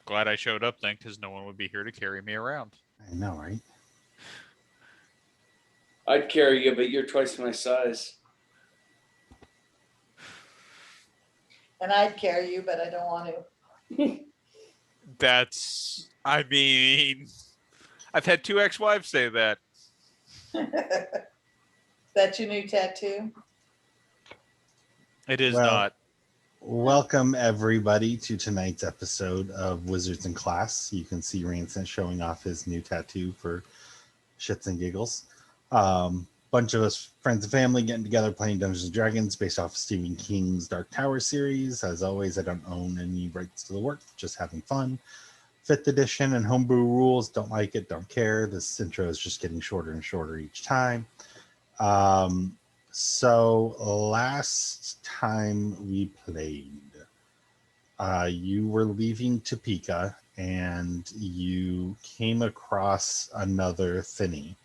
Glad I showed up then, because no one would be here to carry me around. I know, right? I'd carry you, but you're twice my size. And I'd carry you, but I don't want to. That's, I mean, I've had 2 ex-wives say that. That's your new tattoo? It is Well, not. welcome everybody to tonight's episode of Wizards in Class. You can see Rancent showing off his new tattoo for shits and giggles. Bunch of us, friends and family, getting together playing Dungeons and Dragons based off of Stephen King's Dark Tower series. As always, I don't own any rights to the work, just having fun. 5th edition and homebrew rules. Don't like it, don't care. This intro is just getting shorter and shorter each time. So last time we played, you were leaving Topeka and you came across another thinny.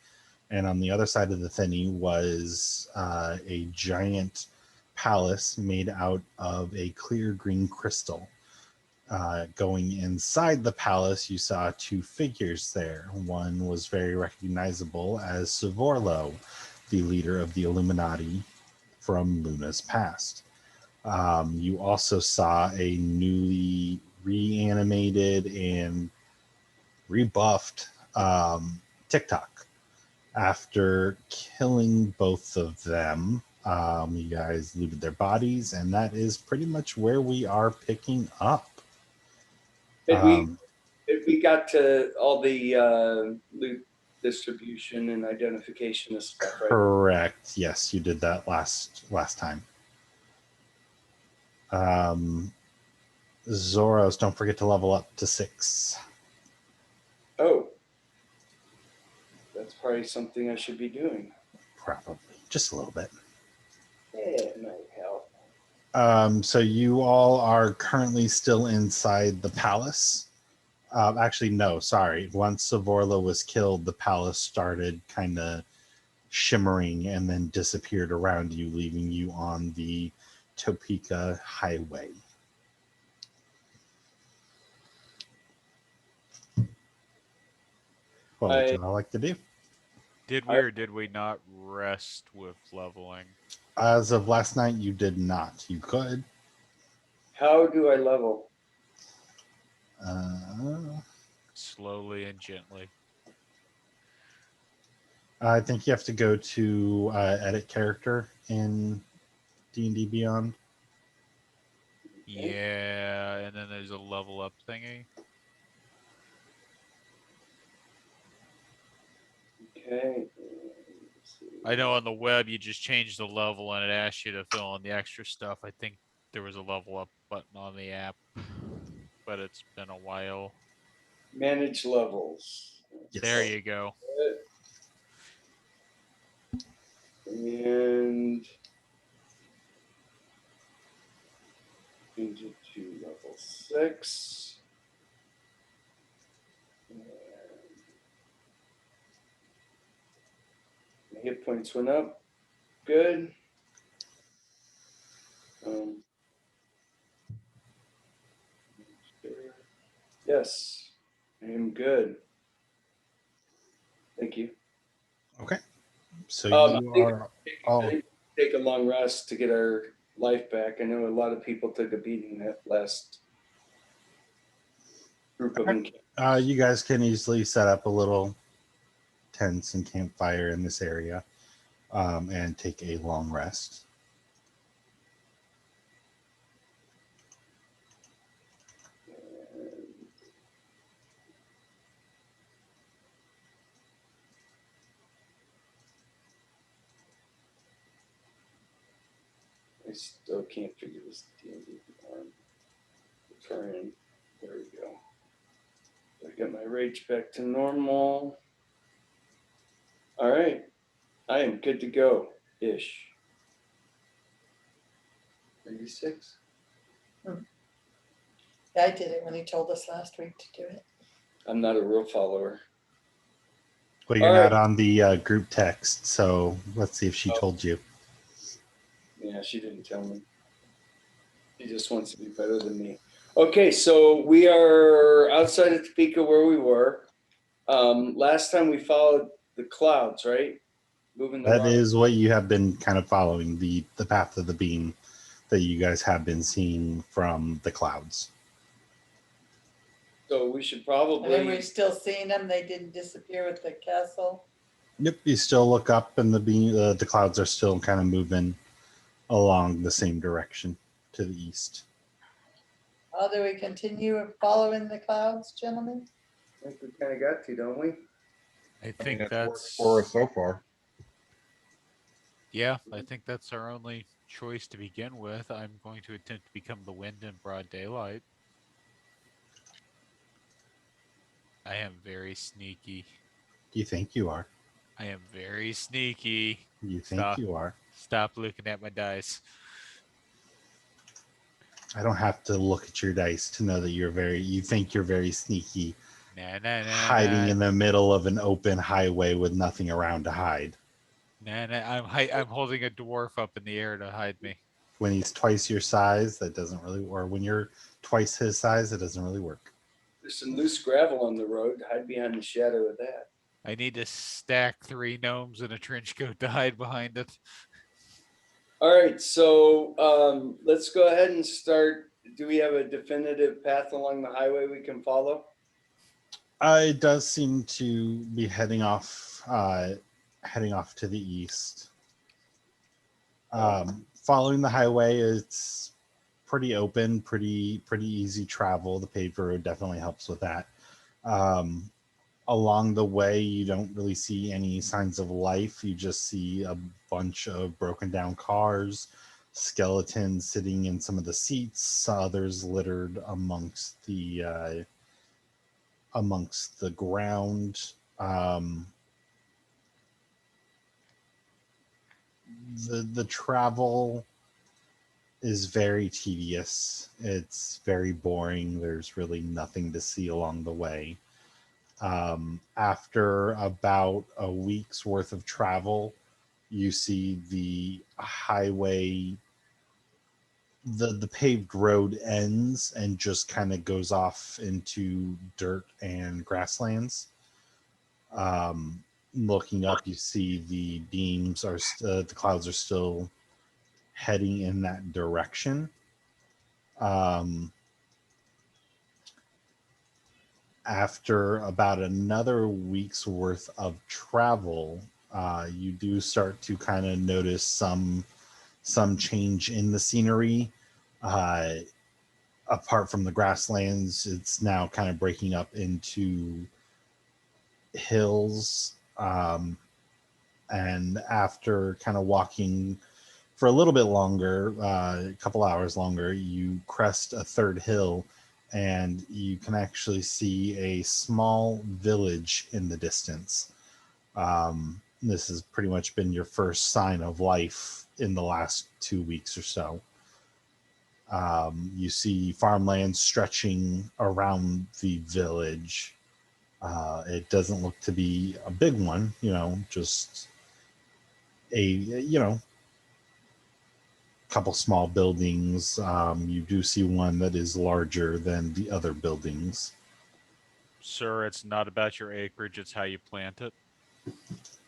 And on the other side of the thinny was a giant palace made out of a clear green crystal. Going inside the palace, you saw 2 figures there. One was very recognizable as Sivorlo, the leader of the Illuminati from Luna's past. You also saw a newly reanimated and rebuffed Tik Tok. After killing both of them, you guys looted their bodies, and that is pretty much where we are picking up. We got to all the loot distribution and identification of stuff, right? Correct. Yes, you did that last time. Zoros, don't forget to level up to 6. Oh. That's probably something I should be doing. Probably. Just a little bit. Yeah, it might help. So you all are currently still inside the palace. Actually, no, sorry. Once Sivorlo was killed, the palace started kind of shimmering and then disappeared around you, leaving you on the Topeka highway. What would you all like to do? Did we or did we not rest with leveling? As of last night, you did not. You could. How do I level? Slowly and gently. I think you have to go to edit character in D&D Beyond. Yeah, and then there's a level up thingy. Okay. I know on the web you just change the level and it asks you to fill in the extra stuff. I think there was a level up button on the app, but it's been a while. Manage levels. Yes. There you go. And change it to level 6. And my hit points went up. Good. Yes, I am good. Thank you. Okay. So you are all... Take a long rest to get our life back. I know a lot of people took a beating that last group of encampments. You guys can easily set up a little tents and campfire in this area and take a long rest. I still can't figure this D&D Beyond. Trying. There we go. I got my rage back to normal. All right. I am good to go. Ish. 36? Yeah, I did it when he told us last week to do it. I'm not a real follower. Well, you're not on the group text, so let's see if she told you. Yeah, she didn't tell me. She just wants to be better than me. Okay, so we are outside of Topeka where we were. Last time we followed the clouds, right? Moving the That wrong. is what you have been kind of following, the path of the beam that you guys have been seeing from the clouds. So we should And then we're probably. still seeing them. They didn't disappear with the castle. Yep, you still look up and the clouds are still kind of moving along the same direction to the east. How do we continue following the clouds, gentlemen? I think we kind of got to, don't we? I I mean, think it's worked for us so far. yeah, I think that's our only choice to begin with. I'm going to attempt to become the wind in broad daylight. I am very sneaky. You think you are. I am very sneaky. You think Stop. you are. Stop looking at my dice. I don't have to look at your dice to know that you think you're very sneaky, Nah. hiding in the middle of an open highway with nothing around to hide. Nah. I'm holding a dwarf up in the air to hide me. When he's twice your size, that doesn't really, or when you're twice his size, it doesn't really work. There's some loose gravel on the road. Hide behind the shadow of that. I need to stack 3 gnomes in a trench coat to hide behind it. All right, so let's go ahead and start. Do we have a definitive path along the highway we can follow? It does seem to be heading off to the east. Following the highway, it's pretty open, pretty easy travel. The paved road definitely helps with that. Along the way, you don't really see any signs of life. You just see a bunch of broken down cars, skeletons sitting in some of the seats, others littered amongst the ground. The travel is very tedious. It's very boring. There's really nothing to see along the way. After about a week's worth of travel, you see the highway, the paved road ends and just kind of goes off into dirt and grasslands. Looking up, you see the beams are the clouds are still heading in that direction. After about another week's worth of travel, you do start to kind of notice some change in the scenery. Apart from the grasslands, it's now kind of breaking up into hills. And after kind of walking for a little bit longer, a couple hours longer, you crest a third hill and you can actually see a small village in the distance. This has pretty much been your first sign of life in the last 2 weeks or so. You see farmland stretching around the village. It doesn't look to be a big one, just a couple small buildings. You do see one that is larger than the other buildings. Sir, it's not about your acreage, it's how you plant it.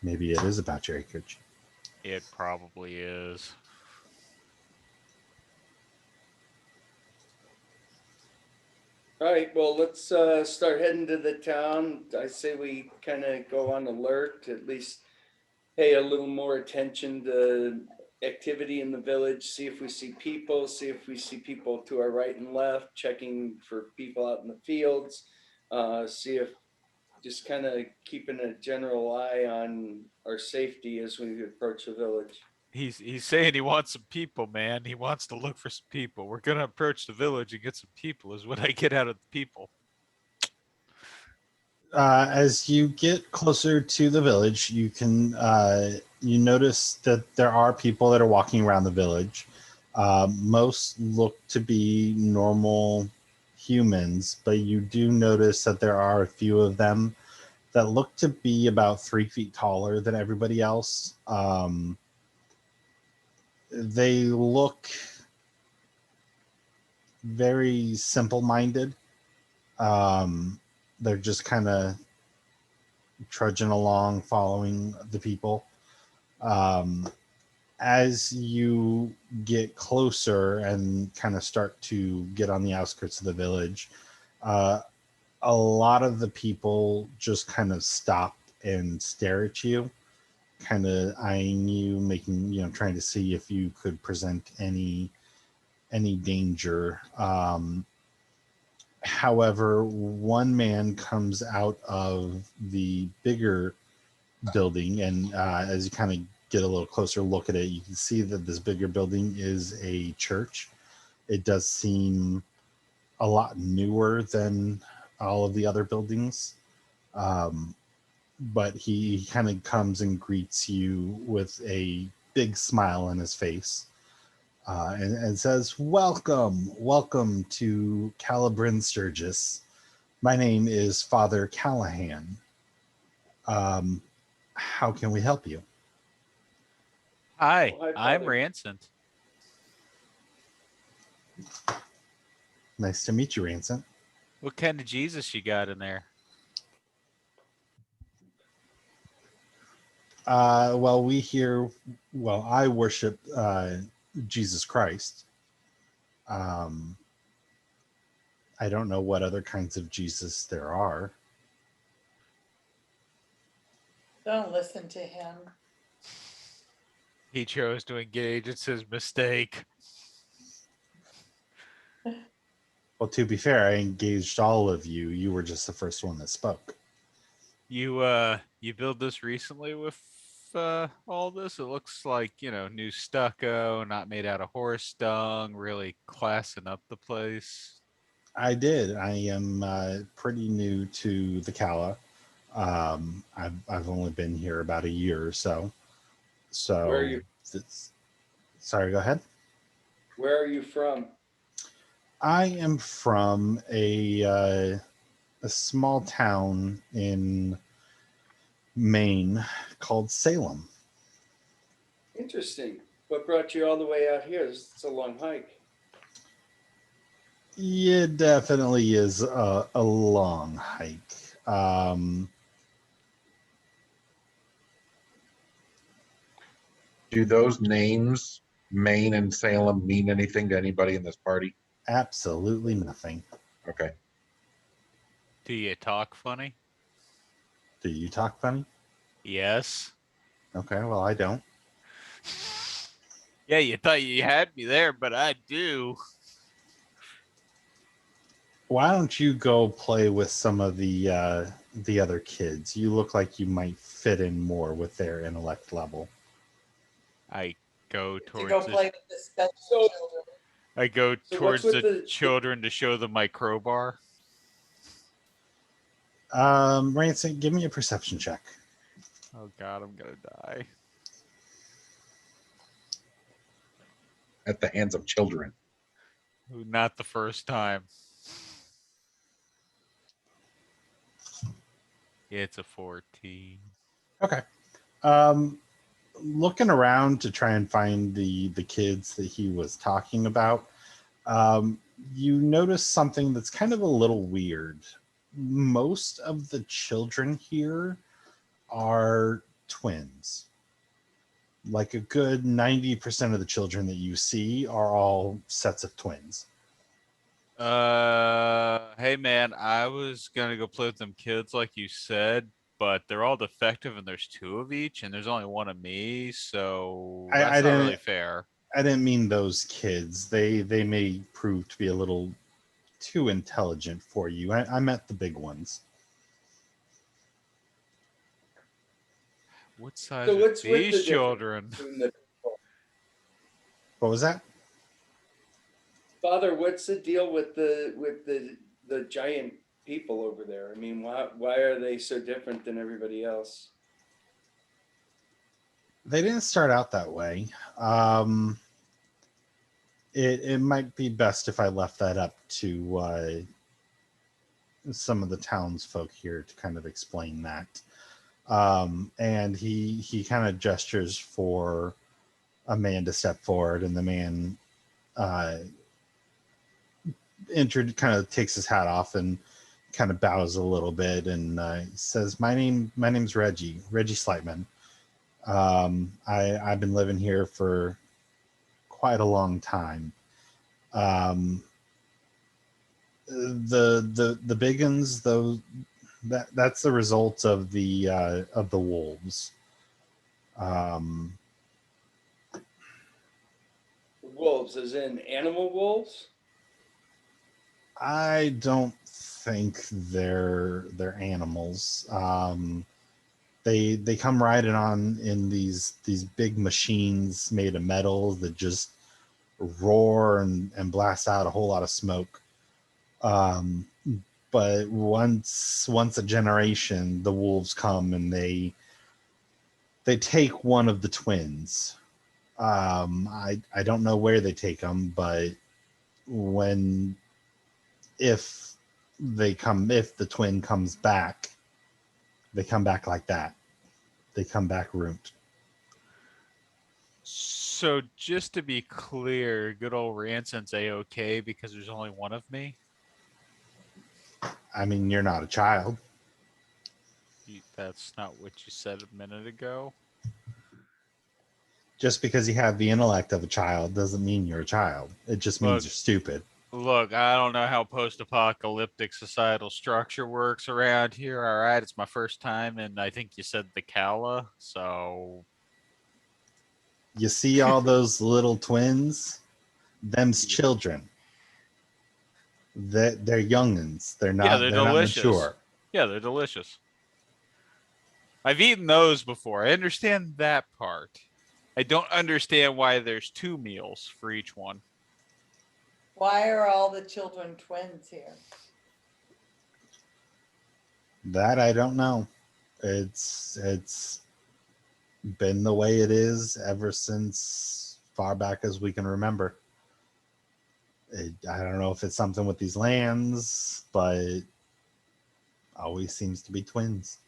Maybe it is about your acreage. It probably is. All right, well, let's start heading to the town. I say we kind of go on alert, at least pay a little more attention to activity in the village, see if we see people to our right and left, checking for people out in the fields, see if just kind of keeping a general eye on our safety as we approach the village. He's saying he wants some people, man. He wants to look for some people. We're gonna approach the village and get some people, is what I get out of the people. As you get closer to the village, you can you notice that there are people that are walking around the village. Most look to be normal humans, but you do notice that there are a few of them that look to be about 3 feet taller than everybody else. They look very simple-minded. They're just kind of trudging along, following the people. As you get closer and kind of start to get on the outskirts of the village, a lot of the people just kind of stop and stare at you, kind of eyeing you, making, trying to see if you could present any danger. However, one man comes out of the bigger building, and as you kind of get a little closer look at it, you can see that this bigger building is a church. It does seem a lot newer than all of the other buildings. But he kind of comes and greets you with a big smile on his face, and says, welcome to Calla, Brin, Stergis. My name is Father Callahan. How can we help you? Hi, Oh, hi, I'm Father. Ranson. Nice to meet you, Ransom. What kind of Jesus you got in there? I worship Jesus Christ. I don't know what other kinds of Jesus there are. Don't listen to him. He chose to engage. It's his mistake. Well, to be fair, I engaged all of you. You were just the first one that spoke. You built this recently with all this? It looks like, new stucco, not made out of horse dung, really classing up the place. I did. I am pretty new to the Calla. I've only been here about a year or so. So, Where are you? Sorry, go ahead. Where are you from? I am from a small town in Maine called Salem. Interesting. What brought you all the way out here? It's a long hike. It definitely is a long hike. Do those names, Maine and Salem, mean anything to anybody in this party? Absolutely nothing. Okay. Do you talk funny? Do you talk funny? Yes. Okay, well, I don't. Yeah, you thought you had me there, but I do. Why don't you go play with some of the other kids? You look like you might fit in more with their intellect level. I go To towards go the play with the special So- children. I go So what's towards with the the children to show them my crowbar. Ransom, give me a perception check. Oh God, I'm gonna die. At the hands of children. Not the first time. It's a 14. Okay. Looking around to try and find the kids that he was talking about, you notice something that's kind of a little weird. Most of the children here are twins. Like a good 90% of the children that you see are all sets of twins. Hey man, I was gonna go play with them kids like you said, but they're all defective and there's 2 of each and there's only 1 of me, so that's I not really didn't fair. I didn't mean those kids. They may prove to be a little too intelligent for you. I meant the big ones. What size So are what's with these the difference children? between the people? What was that? Father, what's the deal with the giant people over there? I mean, why are they so different than everybody else? They didn't start out that way. It might be best if I left that up to some of the townsfolk here to kind of explain that. And he kind of gestures for a man to step forward, and the man kind of takes his hat off and kind of bows a little bit and says, "My name's Reggie Slightman. I've been living here for quite a long time. Um, the biggins, though, that's the result of the wolves. Um, Wolves, as in animal wolves? I don't think they're animals. They come riding on in these big machines made of metal that just roar and blast out a whole lot of smoke. But once a generation, the wolves come and they take one of the twins. I don't know where they take them, but when if if the twin comes back, they come back like that. They come back ruined. So just to be clear, good old Ranson's A-okay because there's only one of me? I mean, you're not a child. That's not what you said a minute ago. Just because you have the intellect of a child doesn't mean you're a child. It just means Look, you're stupid. Look, I don't know how post-apocalyptic societal structure works around here. All right, it's my first time, and I think you said the Calla, so You see all those little twins? Them's children. They're youngins. They're yeah, not. they're They're not delicious. mature. Yeah, they're delicious. I've eaten those before. I understand that part. I don't understand why there's 2 meals for each one. Why are all the children twins here? That I don't know. It's been the way it is ever since far back as we can remember. I don't know if it's something with these lands, but always seems to be twins.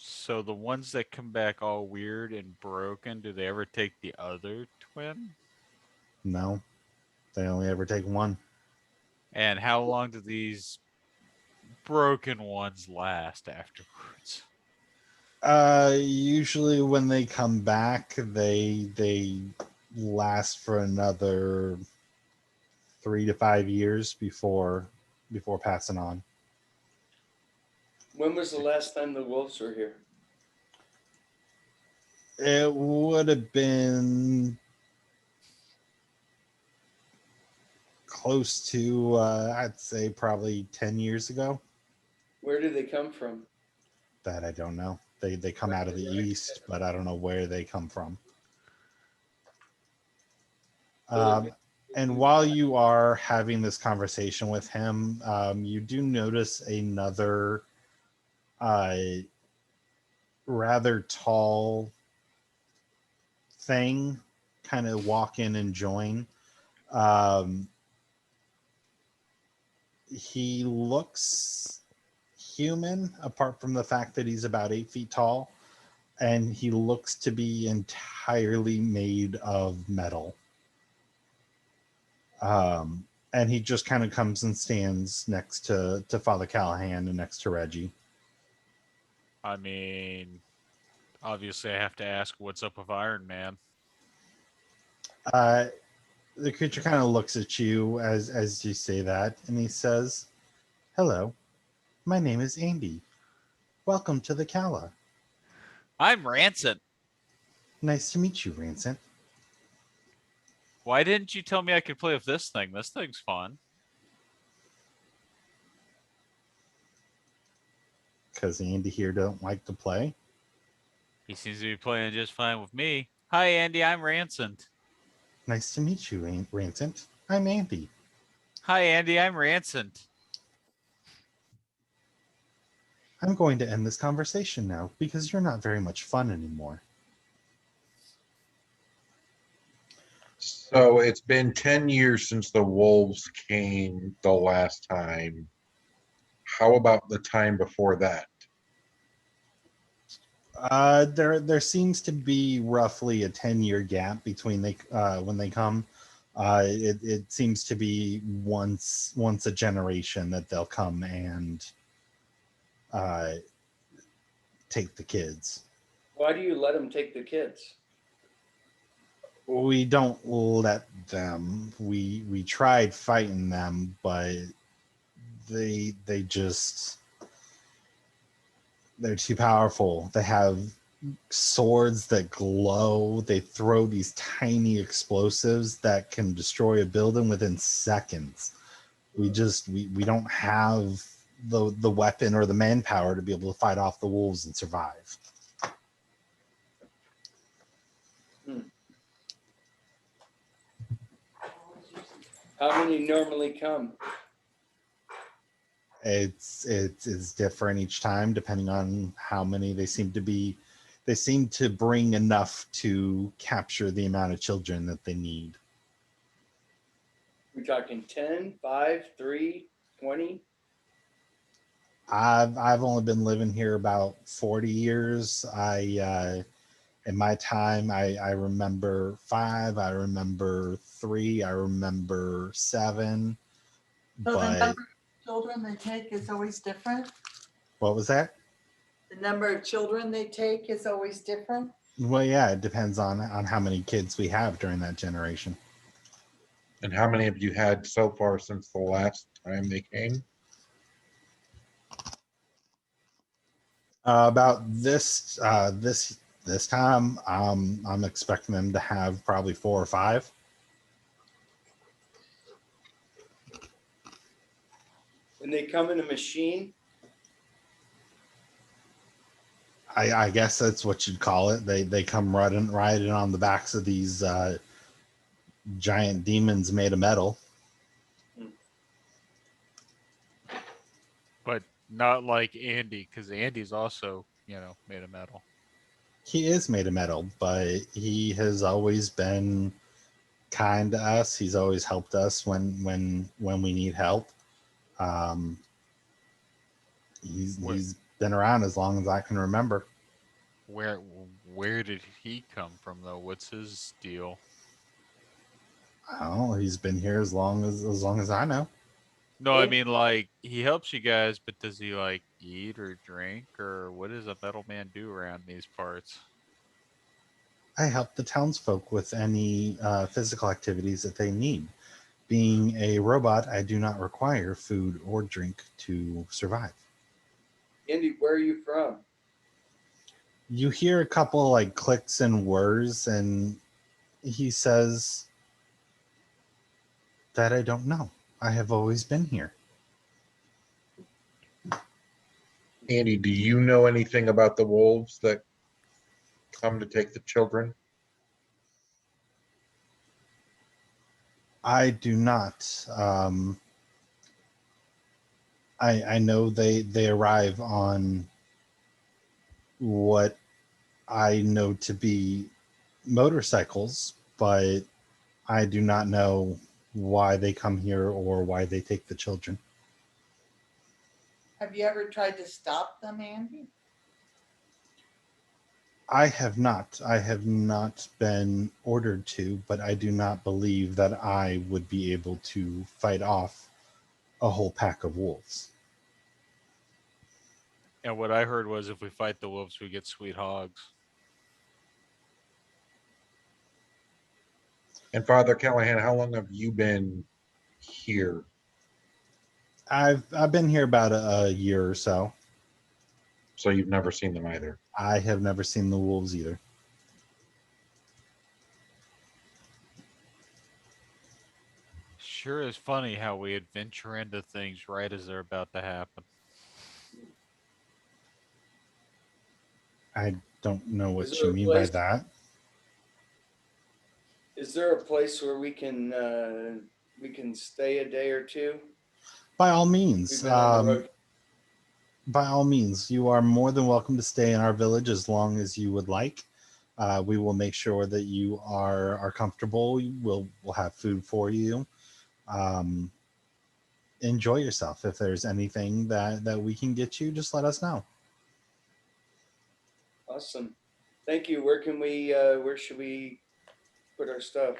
So the ones that come back all weird and broken, do they ever take the other twin? No, they only ever take one. And how long do these broken ones last afterwards? Usually when they come back, they last for another 3 to 5 years before passing on. When was the last time the wolves were here? It would have been close to, I'd say, probably 10 years ago. Where do they come from? That I don't know. They come out of the east, but I don't know where they come from. And while you are having this conversation with him, you do notice another rather tall thing kind of walk in and join. He looks human, apart from the fact that he's about 8 feet tall, and he looks to be entirely made of metal. And he just kind of comes and stands next to Father Callahan and next to Reggie. I mean, obviously I have to ask what's up with Iron Man. The creature kind of looks at you as you say that, and he says, "Hello, my name is Andy. Welcome to the Calla. I'm Ranson. Nice to meet you, Rancent." Why didn't you tell me I could play with this thing? This thing's fun. Because Andy here don't like to play. He seems to be playing just fine with me. Hi, Andy. I'm Ranson. Nice to meet you, Rancent. I'm Andy. Hi, Andy. I'm Ranson. I'm going to end this conversation now because you're not very much fun anymore. So it's been 10 years since the wolves came the last time. How about the time before that? There seems to be roughly a 10-year gap between when they come. It seems to be once a generation that they'll come and uh, take the kids. Why do you let them take the kids? We don't let them. We tried fighting them, but they just they're too powerful. They have swords that glow. They throw these tiny explosives that can destroy a building within seconds. We don't have the weapon or the manpower to be able to fight off the wolves and survive. How many normally come? It's different each time depending on how many they seem to be. They seem to bring enough to capture the amount of children that they need. We talking 10, 5, 3, 20? I've only been living here about 40 years. In my time, I remember 5, I remember 3, I remember 7. So the But number of children they take is always different? what was that? The number of children they take is always different? Well, yeah, it depends on how many kids we have during that generation. And how many have you had so far since the last time they came? About this time, I'm expecting them to have probably 4 or 5. And they come in a machine? I guess that's what you'd call it. They come riding on the backs of these giant demons made of metal. But not like Andy, because Andy's also, made of metal. He is made of metal, but he has always been kind to us. He's always helped us when we need help. Um, he's been around as long as I can remember. Where did he come from though? What's his deal? I don't know. He's been here as long as I know. No, I mean like he helps you guys, but does he like eat or drink or what does a metal man do around these parts? I help the townsfolk with any physical activities that they need. Being a robot, I do not require food or drink to survive. Andy, where are you from? You hear a couple like clicks and whirs, and he says that I don't know. I have always been here. Andy, do you know anything about the wolves that come to take the children? I do not. I know they arrive on what I know to be motorcycles, but I do not know why they come here or why they take the children. Have you ever tried to stop them, Andy? I have not. I have not been ordered to, but I do not believe that I would be able to fight off a whole pack of wolves. And what I heard was if we fight the wolves, we get sweet hogs. And Father Callahan, how long have you been here? I've been here about a year or so. So you've never seen them either. I have never seen the wolves either. Sure is funny how we adventure into things right as they're about to happen. I don't know Is what you there a mean by place? that. Is there a place where we can stay a day or two? By all We've means, been on the road. by all means, you are more than welcome to stay in our village as long as you would like. We will make sure that you are comfortable. We'll have food for you. Um, enjoy yourself. If there's anything that we can get you, just let us know. Awesome. Thank you. Where should we put our stuff?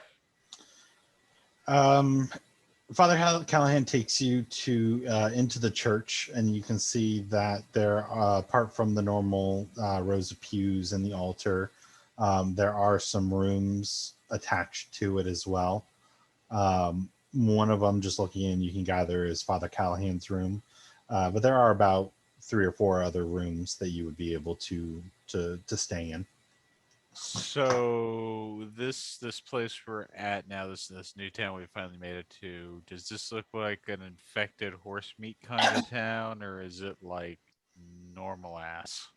Father Callahan takes you to into the church, and you can see that there, apart from the normal rows of pews and the altar, there are some rooms attached to it as well. One of them, just looking in, you can gather is Father Callahan's room, but there are about 3 or 4 other rooms that you would be able to stay in. So this place we're at now, this new town we finally made it to, does this look like an infected horse meat kind of town, or is it like normal ass?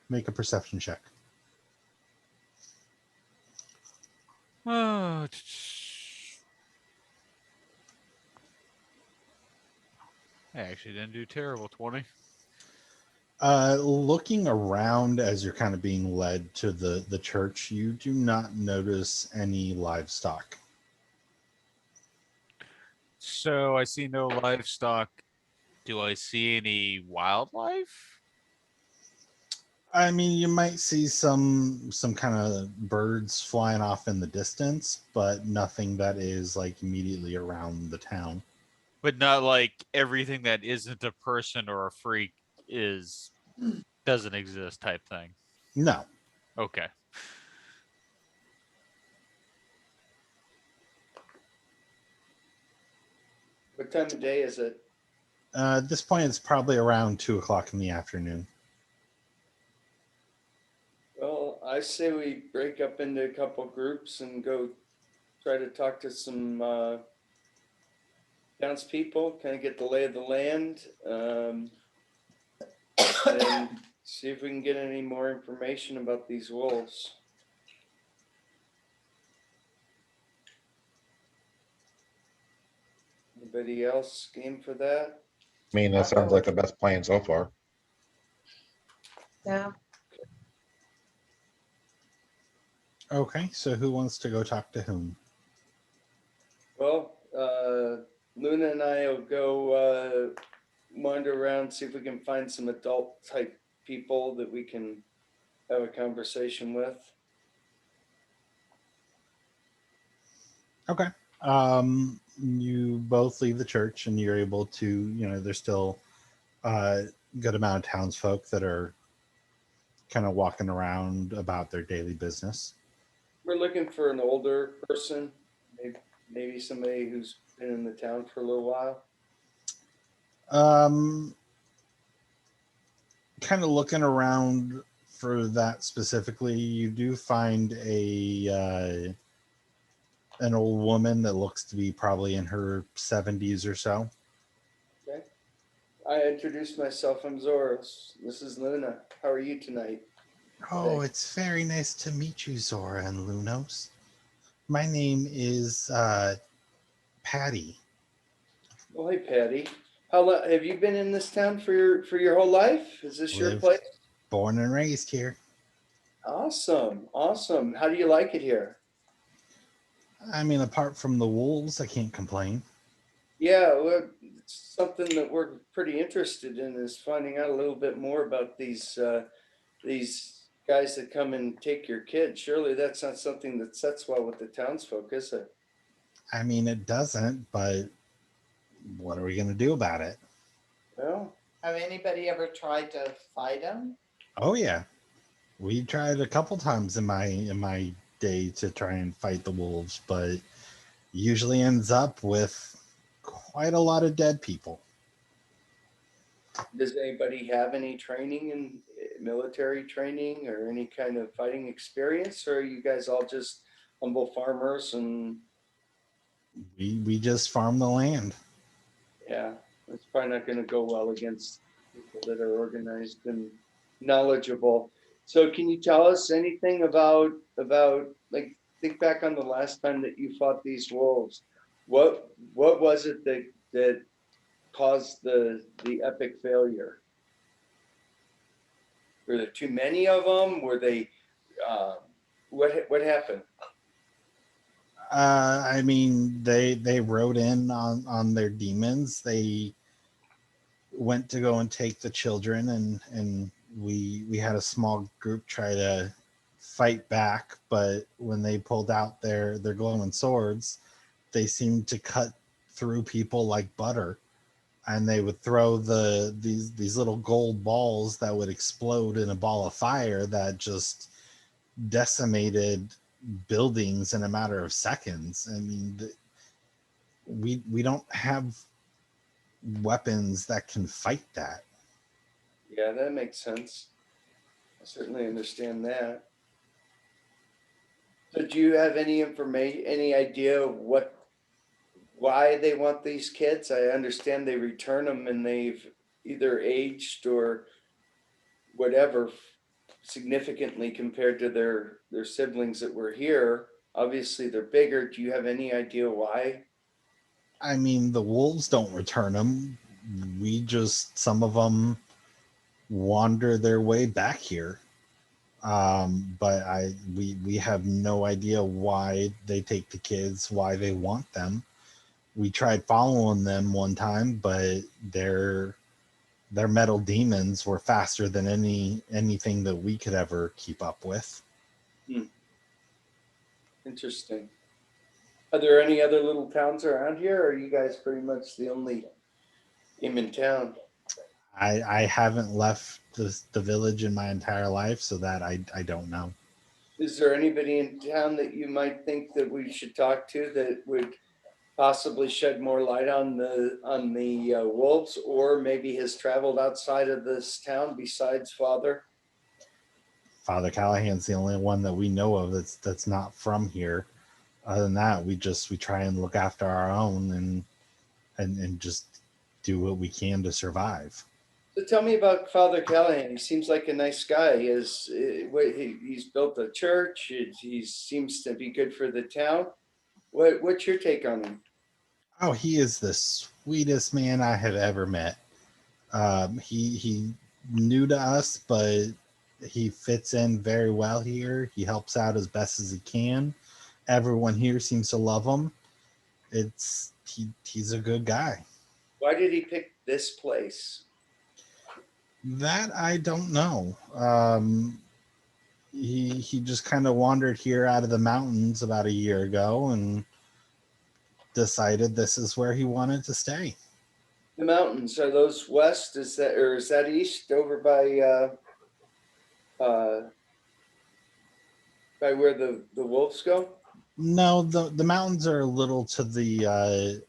Make a perception check. Oh, I actually didn't do terrible. 20. Looking around as you're kind of being led to the church, you do not notice any livestock. So I see no livestock. Do I see any wildlife? I mean, you might see some kind of birds flying off in the distance, but nothing that is like immediately around the town. But not like everything that isn't a person or a freak is doesn't exist type thing. No. Okay. What time of day is it? At this point, it's probably around 2 o'clock in the afternoon. Well, I say we break up into a couple groups and go try to talk to some townspeople, kind of get the lay of the land, and see if we can get any more information about these wolves. Anybody else game for that? I mean, that sounds like the best plan so far. Yeah. Okay, so who wants to go talk to whom? Well, Luna and I will go wander around, see if we can find some adult type people that we can have a conversation with. Okay. You both leave the church, and you're able to, there's still a good amount of townsfolk that are kind of walking around about their daily business. We're looking for an older person, maybe somebody who's been in the town for a little while. Kind of looking around for that specifically, you do find an old woman that looks to be probably in her 70s or so. Okay. I introduced myself. I'm Zoros. This is Luna. How are you tonight? Oh, it's very nice to meet you, Zora and Lunos. My name is Patty. Oh, hey, Patty. How long have you been in this town for your whole life? Is this your Lived, place? born and raised here. Awesome, awesome. How do you like it here? I mean, apart from the wolves, I can't complain. Yeah, well, it's something that we're pretty interested in is finding out a little bit more about these guys that come and take your kid. Surely that's not something that sets well with the townsfolk, is it? I mean, it doesn't, but what are we going to do about it? Well, Have anybody ever tried to fight them? Oh yeah, we tried a couple times in my day to try and fight the wolves, but usually ends up with quite a lot of dead people. does anybody have any training in military training or any kind of fighting experience, or are you guys all just humble farmers? And We just farm the land. yeah, it's probably not going to go well against people that are organized and knowledgeable. So can you tell us anything about like, think back on the last time that you fought these wolves? What was it that caused the epic failure? Were there too many of them? Were they what happened? I mean, they rode in on their demons. They went to go and take the children, and we had a small group try to fight back, but when they pulled out their glowing swords, they seemed to cut through people like butter, and they would throw these little gold balls that would explode in a ball of fire that just decimated buildings in a matter of seconds. I mean, we don't have weapons that can fight that. Yeah, that makes sense. I certainly understand that. So do you have any information, any idea of why they want these kids? I understand they return them and they've either aged or whatever significantly compared to their siblings that were here. Obviously, they're bigger. Do you have any idea why? I mean, the wolves don't return them. Some of them wander their way back here. But we have no idea why they take the kids, why they want them. We tried following them one time, but their metal demons were faster than anything that we could ever keep up with. Interesting. Are there any other little towns around here, or are you guys pretty much the only game in town? I haven't left the village in my entire life, so that I don't know. Is there anybody in town that you might think that we should talk to that would possibly shed more light on the wolves, or maybe has traveled outside of this town besides Father? Father Callahan's the only one that we know of that's not from here. Other than that, we try and look after our own and just do what we can to survive. So tell me about Father Callahan. He seems like a nice guy. He's built a church. He seems to be good for the town. What's your take on him? Oh, he is the sweetest man I have ever met. He new to us, but he fits in very well here. He helps out as best as he can. Everyone here seems to love him. He's a good guy. Why did he pick this place? That I don't know. He just kind of wandered here out of the mountains about a year ago and decided this is where he wanted to stay. The mountains, are those west? Is that east over by where the wolves go? No, the mountains are a little to the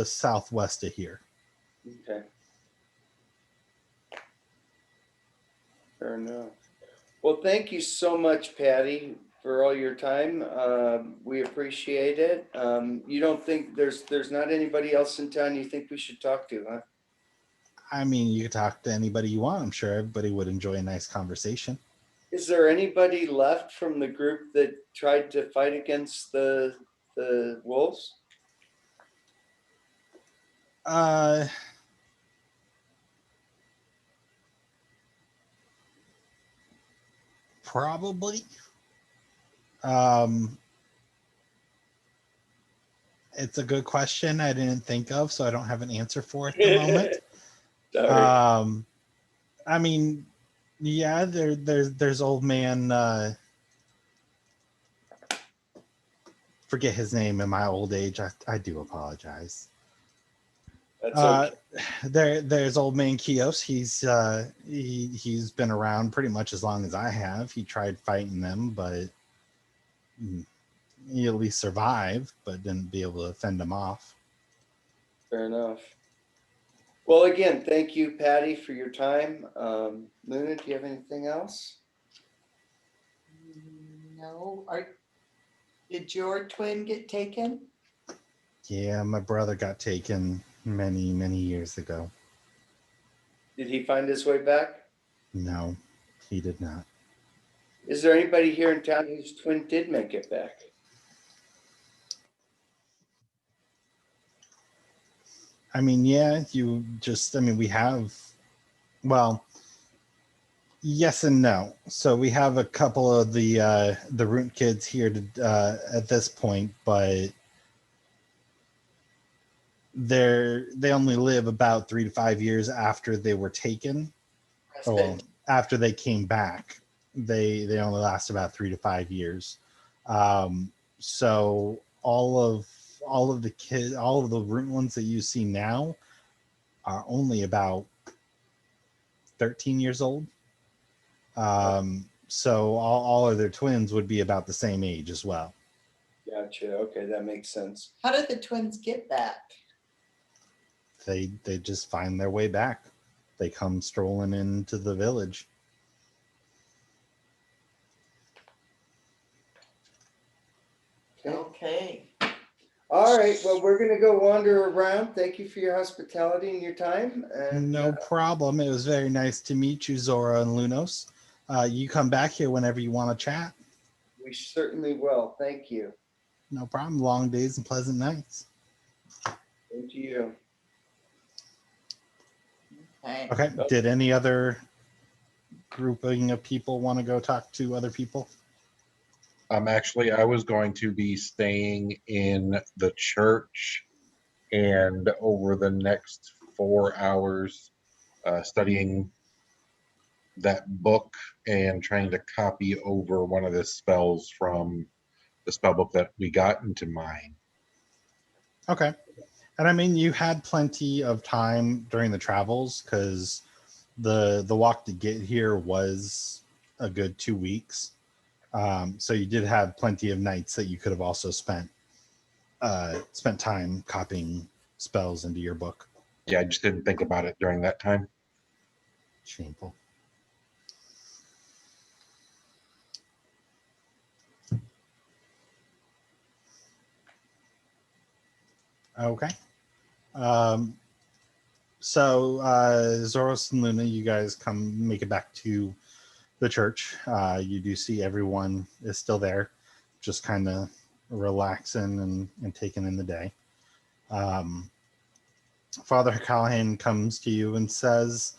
southwest of here. Okay. Fair enough. Well, thank you so much, Patty, for all your time. We appreciate it. You don't think there's not anybody else in town you think we should talk to, huh? I mean, you could talk to anybody you want. I'm sure everybody would enjoy a nice conversation. Is there anybody left from the group that tried to fight against the wolves? Probably. It's a good question I didn't think of, so I don't have an answer for it at the moment. Sorry. I mean, yeah, there's old man. Forget his name in my old age. I do apologize. That's okay. There's old man Kios. He's been around pretty much as long as I have. He tried fighting them, but he at least survived, but didn't be able to fend them off. Fair enough. Well, again, thank you, Patty, for your time. Luna, do you have anything else? No, did your twin get taken? Yeah, my brother got taken many years ago. Did he find his way back? No, he did not. Is there anybody here in town whose twin did make it back? I mean, yeah, we have, well, yes and no. So we have a couple of the Root kids here at this point, but they only live about 3 to 5 years after they were taken. Well, after they came back. they only last about 3 to 5 years. So all of the kids, all of the root ones that you see now are only about 13 years old. So all of their twins would be about the same age as well. Gotcha. Okay, that makes sense. How did the twins get back? They just find their way back. They come strolling into the village. Okay. Okay. All right. Well, we're gonna go wander around. Thank you for your hospitality and your time. And No problem. It was very nice to meet you, Zora and Lunos. You come back here whenever you want to chat. we certainly will. Thank you. No problem. Long days and pleasant nights. Thank you. Okay. Okay. Did any other grouping of people want to go talk to other people? Actually, I was going to be staying in the church and over the next 4 hours studying that book and trying to copy over one of the spells from the spell book that we got into mine. Okay. And I mean, you had plenty of time during the travels because the walk to get here was a good 2 weeks. So you did have plenty of nights that you could have also spent time copying spells into your book. Yeah, I just didn't think about it during that time. Shameful. Okay. So Zoros and Luna, you guys come make it back to the church. You do see everyone is still there, just kind of relaxing and taking in the day. Father Callahan comes to you and says,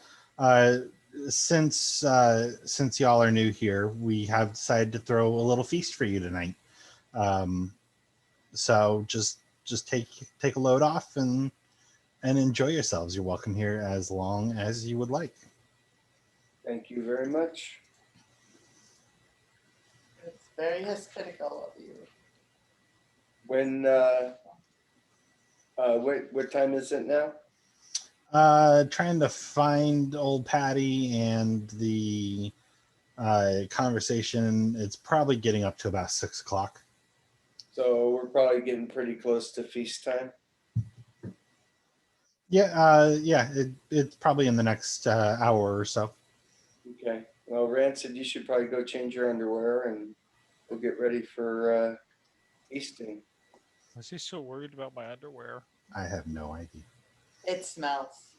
since y'all are new here, we have decided to throw a little feast for you tonight. So just take a load off and enjoy yourselves. You're welcome here as long as you would like. Thank you very much. It's very hospitable of you. When what time is it now? Trying to find old Patty and the conversation. It's probably getting up to about 6 o'clock. So we're probably getting pretty close to feast time. Yeah, it's probably in the next hour or so. Okay. Well, Rancid, you should probably go change your underwear and we'll get ready for feasting. Was he so worried about my underwear? I have no idea. It smells.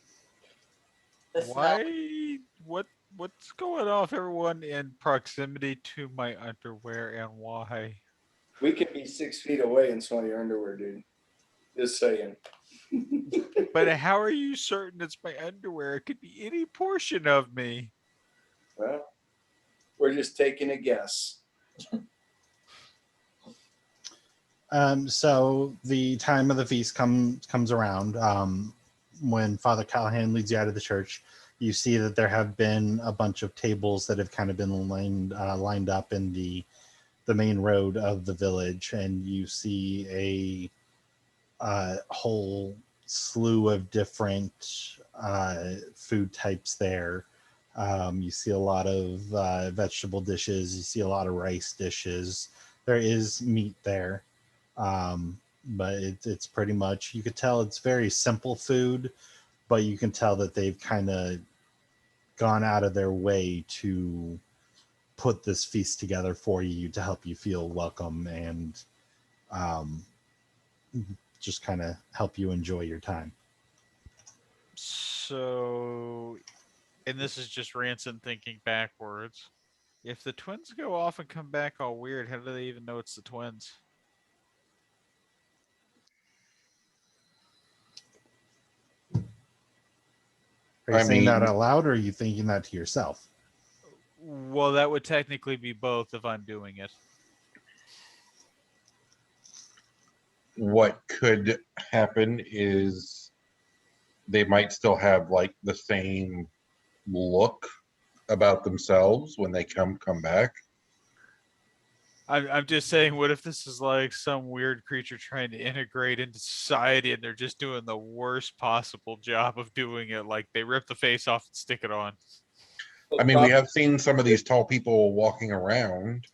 The smell. Why? What's going on with everyone in proximity to my underwear and why? We can be 6 feet away and smell your underwear, dude. Just saying. But how are you certain it's my underwear? It could be any portion of me. Well, we're just taking a guess. So the time of the feast comes around. When Father Callahan leads you out of the church, you see that there have been a bunch of tables that have kind of been lined up in the main road of the village, and you see a whole slew of different food types there. You see a lot of vegetable dishes. You see a lot of rice dishes. There is meat there. But it's pretty much, you could tell it's very simple food, but you can tell that they've kind of gone out of their way to put this feast together for you to help you feel welcome and just kind of help you enjoy your time. So, and this is just Ransom thinking backwards. If the twins go off and come back all weird, how do they even know it's the twins? Are you I saying that mean, out loud, or are you thinking that to yourself? Well, that would technically be both if I'm doing it. what could happen is they might still have like the same look about themselves when they come back. I'm just saying, what if this is like some weird creature trying to integrate into society and they're just doing the worst possible job of doing it? Like they rip the face off and stick it on. I mean, we have seen some of these tall people walking around.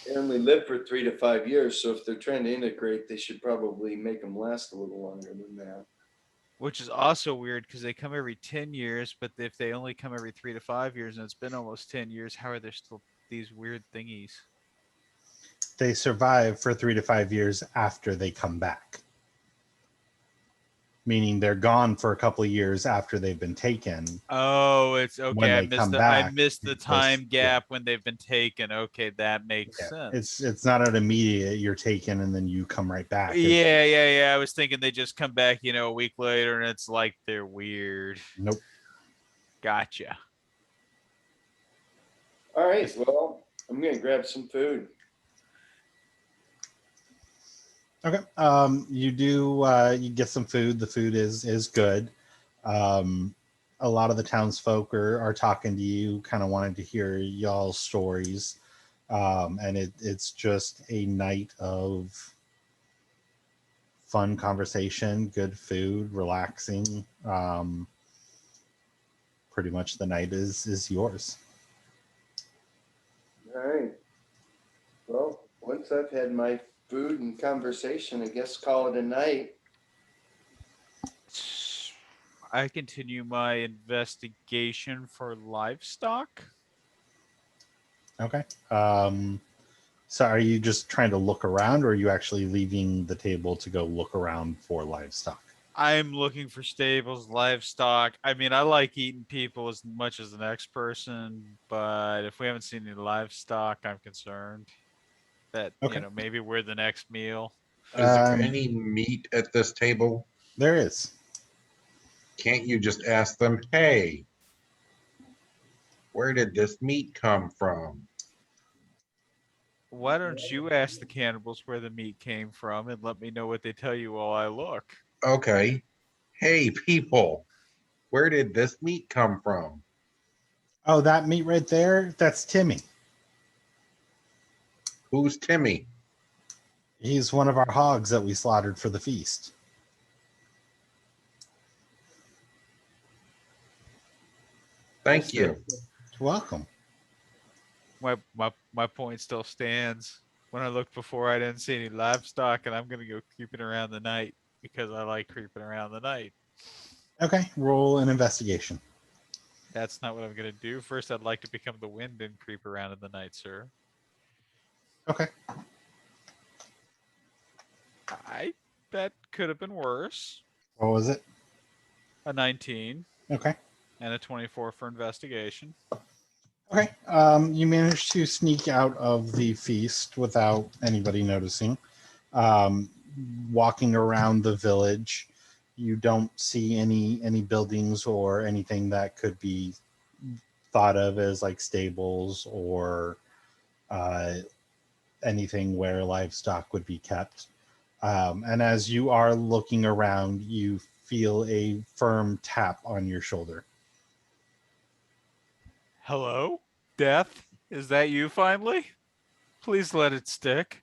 They only live for 3 to 5 years, so if they're trying to integrate, they should probably make them last a little longer than that. Which is also weird because they come every 10 years, but if they only come every 3 to 5 years and it's been almost 10 years, how are there still these weird thingies? They survive for 3 to 5 years after they come back. Meaning they're gone for a couple of years after they've been taken. Oh, it's When okay. they come back, I missed the it's time just- gap when they've been taken. Okay, that makes sense. It's not an immediate you're taken and then you come right back. Yeah. I was thinking they just come back, a week later, and it's like they're weird. Nope. Gotcha. All right, well, I'm gonna grab some food. Okay. You do. You get some food. The food is good. A lot of the townsfolk are talking to you, kind of wanting to hear y'all's stories, and it's just a night of fun conversation, good food, relaxing. Pretty much the night is yours. All right. Well, once I've had my food and conversation, I guess call it a night. I continue my investigation for livestock. Okay. So are you just trying to look around, or are you actually leaving the table to go look around for livestock? I'm looking for stables, livestock. I mean, I like eating people as much as the next person, but if we haven't seen any livestock, I'm concerned that, Okay. maybe we're the next meal. Is there any meat at this table? There is. Can't you just ask them, hey, where did this meat come from? Why don't you ask the cannibals where the meat came from and let me know what they tell you while I look? Okay. Hey, people, where did this meat come from? Oh, that meat right there, that's Timmy. Who's Timmy? He's one of our hogs that we slaughtered for the feast. Thank you. You're welcome. My point still stands. When I looked before, I didn't see any livestock, and I'm gonna go creeping around the night because I like creeping around the night. Okay, roll an investigation. That's not what I'm gonna do. First, I'd like to become the wind and creep around in the night, sir. Okay. That could have been worse. What was it? A 19 Okay. and a 24 for investigation. Okay. You managed to sneak out of the feast without anybody noticing. Walking around the village, you don't see any buildings or anything that could be thought of as like stables or anything where livestock would be kept. And as you are looking around, you feel a firm tap on your shoulder. Hello? Death? Is that you finally? Please let it stick.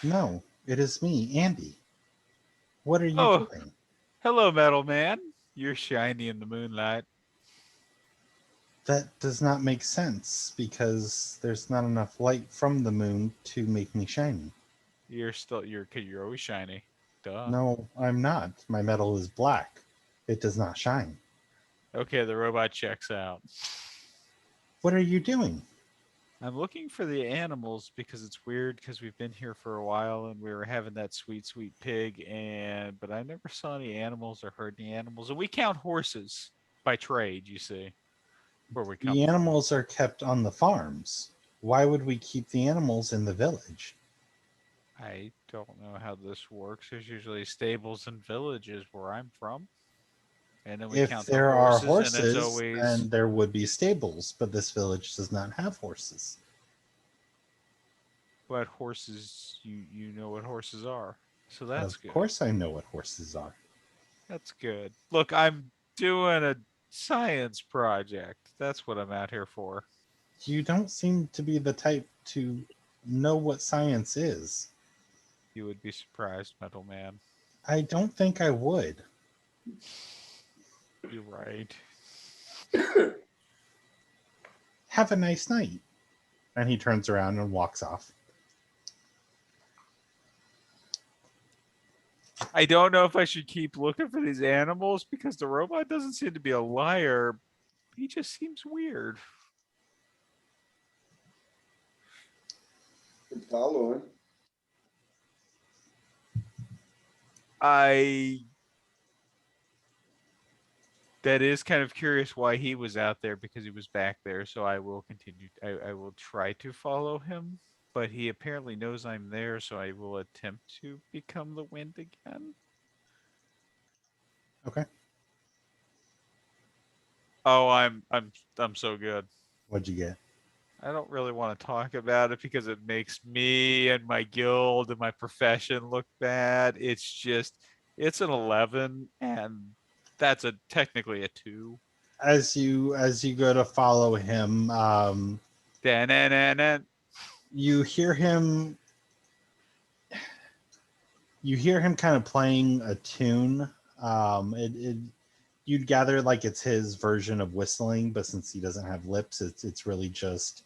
No, it is me, Andy. What are you Oh, doing? hello, Metal Man. You're shiny in the moonlight. That does not make sense because there's not enough light from the moon to make me shiny. You're always shiny. Duh. No, I'm not. My metal is black. It does not shine. Okay, the robot checks out. What are you doing? I'm looking for the animals because it's weird because we've been here for a while and we were having that sweet pig but I never saw any animals or heard any animals. And we count horses by trade, you see, where we come The from. animals are kept on the farms. Why would we keep the animals in the village? I don't know how this works. There's usually stables and villages where I'm from. And then we If count the there are horses, and it's horses, always then there would be stables, but this village does not have horses. what horses you know what horses are. So that's Of good. course I know what horses are. That's good. Look, I'm doing a science project. That's what I'm out here for. You don't seem to be the type to know what science is. You would be surprised, Metal Man. I don't think I would. You're right. Have a nice night. And he turns around and walks off. I don't know if I should keep looking for these animals because the robot doesn't seem to be a liar. He just seems weird. Following. That is kind of curious why he was out there because he was back there. So I will continue. I will try to follow him, but he apparently knows I'm there. So I will attempt to become the wind again. Okay. Oh, I'm so good. What'd you get? I don't really want to talk about it because it makes me and my guild and my profession look bad. It's an 11 and that's technically a 2. As you go to follow him, Da-na-na-na. you hear him kind of playing a tune. It you'd gather like it's his version of whistling, but since he doesn't have lips, it's really just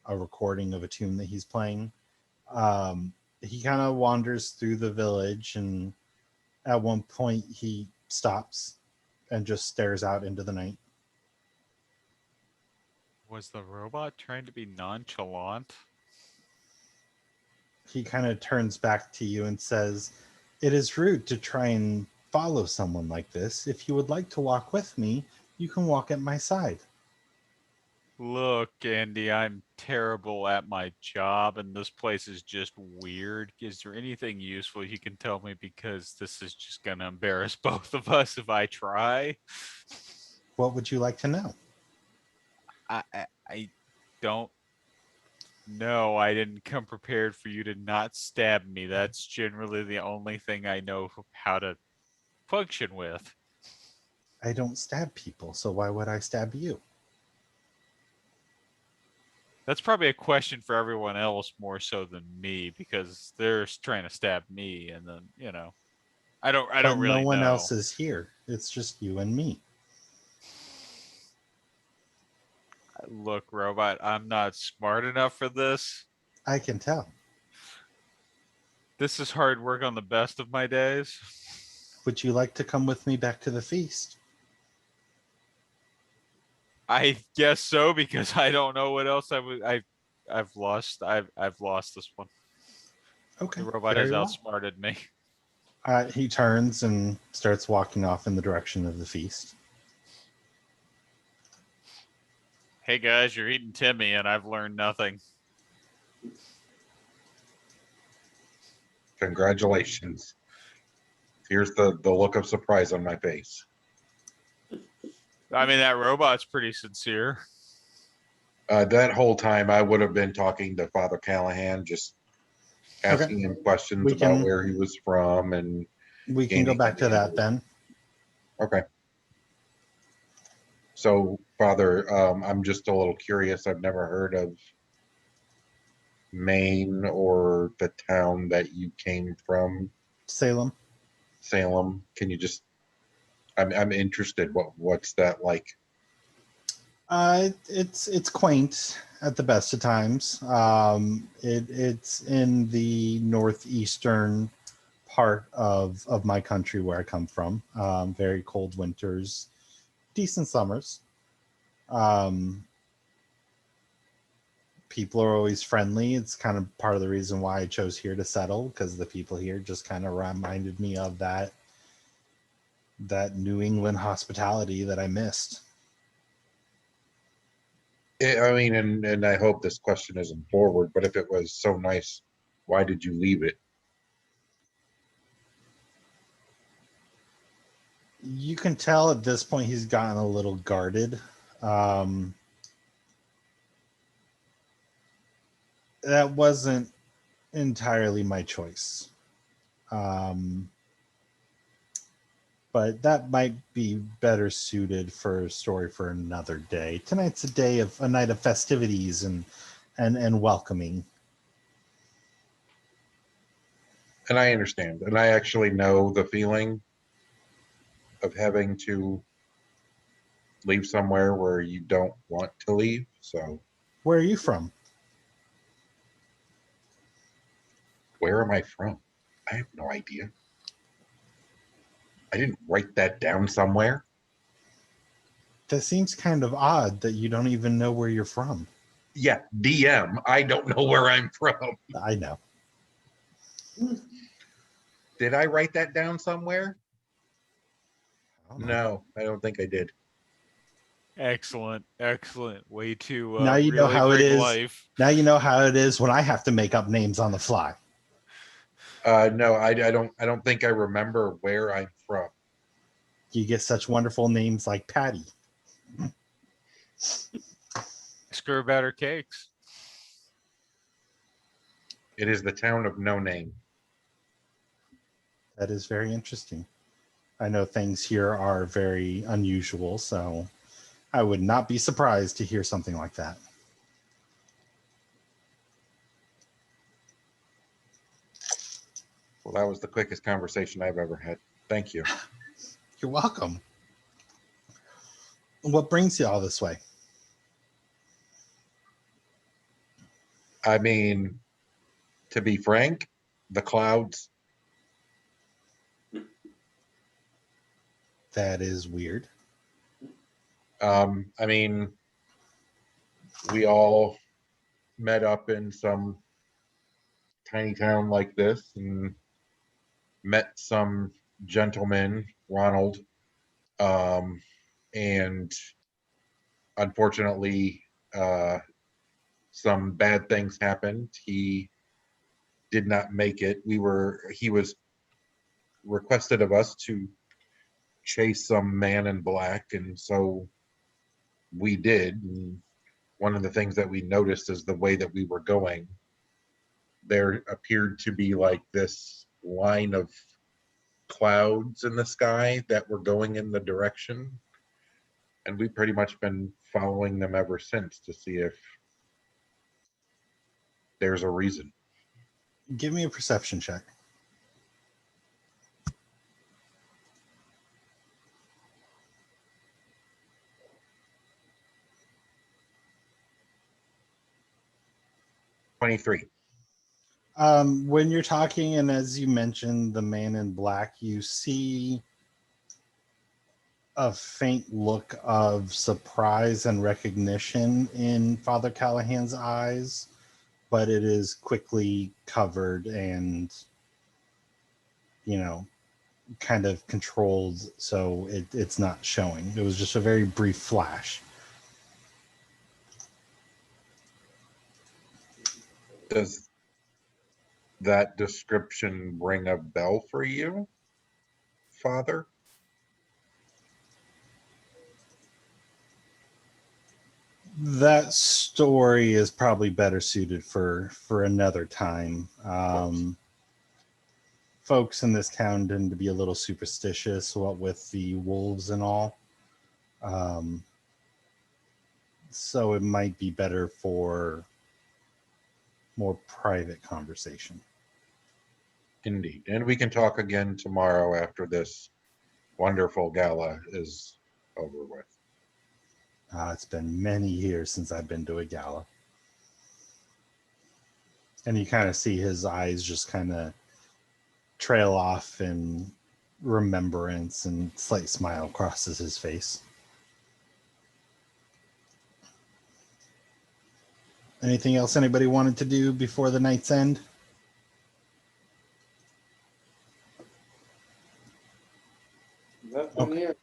a recording of a tune that he's playing. He kind of wanders through the village, and at one point he stops and just stares out into the night. Was the robot trying to be nonchalant? He kind of turns back to you and says, "It is rude to try and follow someone like this. If you would like to walk with me, you can walk at my side." Look, Andy, I'm terrible at my job and this place is just weird. Is there anything useful you can tell me? Because this is just going to embarrass both of us if I try. What would you like to know? I don't know. I didn't come prepared for you to not stab me. That's generally the only thing I know how to function with. I don't stab people, so why would I stab you? That's probably a question for everyone else more so than me because they're trying to stab me and then, I But don't no really one know. else is here. It's just you and me. Look, robot, I'm not smart enough for this. I can tell. This is hard work on the best of my days. Would you like to come with me back to the feast? I guess so because I don't know what else I've lost. I've lost this one. Okay, The robot has very well. outsmarted me. He turns and starts walking off in the direction of the feast. Hey guys, you're eating Timmy and I've learned nothing. Congratulations. Here's the look of surprise on my face. I mean, that robot's pretty sincere. That whole time I would have been talking to Father Callahan, just asking him questions We about can- where he was from, and We can go gaining back to that then. Okay. So, Father, I'm just a little curious. I've never heard of Maine or the town that you came from, Salem. Salem. Can you just? I'm interested. What's that like? It's quaint at the best of times. It's in the northeastern part of my country where I come from. Very cold winters, decent summers. People are always friendly. It's kind of part of the reason why I chose here to settle, because the people here just kind of reminded me of that New England hospitality that I missed. I mean, and I hope this question isn't forward, but if it was so nice, why did you leave it? You can tell at this point he's gotten a little guarded. That wasn't entirely my choice. But but that might be better suited for a story for another day. Tonight's a night of festivities and welcoming. And I understand. And I actually know the feeling of having to leave somewhere where you don't want to leave. So, Where are you from? where am I from? I have no idea. I didn't write that down somewhere. That seems kind of odd that you don't even know where you're from. Yeah, DM. I don't know where I'm from. I know. Did I write that down somewhere? I don't know. No, I don't think I did. Excellent, excellent. Way to Now you know really how it bring is. life. Now you know how it is when I have to make up names on the fly. No, I don't think I remember where I'm from. You get such wonderful names like Patty. Screw better cakes. It is the town of no name. That is very interesting. I know things here are very unusual, so I would not be surprised to hear something like that. Well, that was the quickest conversation I've ever had. Thank you. You're welcome. What brings you all this way? I mean, to be frank, the clouds. That is weird. I mean, we all met up in some tiny town like this and met some gentleman, Ronald, and unfortunately, some bad things happened. He did not make it. He was requested of us to chase some man in black, and so we did. And one of the things that we noticed is the way that we were going. There appeared to be like this line of clouds in the sky that were going in the direction, and we've pretty much been following them ever since to see if there's a reason. Give me a perception check. '23. When you're talking, and as you mentioned, the man in black, you see a faint look of surprise and recognition in Father Callahan's eyes, but it is quickly covered and, kind of controlled, so it's not showing. It was just a very brief flash. Does that description ring a bell for you, Father? That story is probably better suited for another time. Folks in this town tend to be a little superstitious, what with the wolves and all. So it might be better for more private conversation. Indeed. And we can talk again tomorrow after this wonderful gala is over with. It's been many years since I've been to a gala. And you kind of see his eyes just kind of trail off in remembrance, and slight smile crosses his face. Anything else anybody wanted to do before the night's end? Nothing here.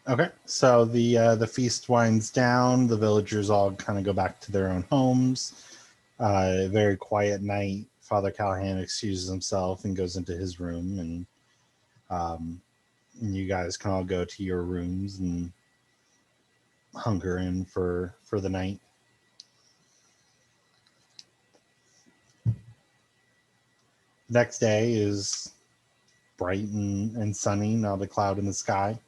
Okay, so the feast winds down. The villagers all kind of go back to their own homes. Very quiet night. Father Callahan excuses himself and goes into his room, and you guys can all go to your rooms and hunker in for the night. Next day is bright and sunny, not a cloud in the sky.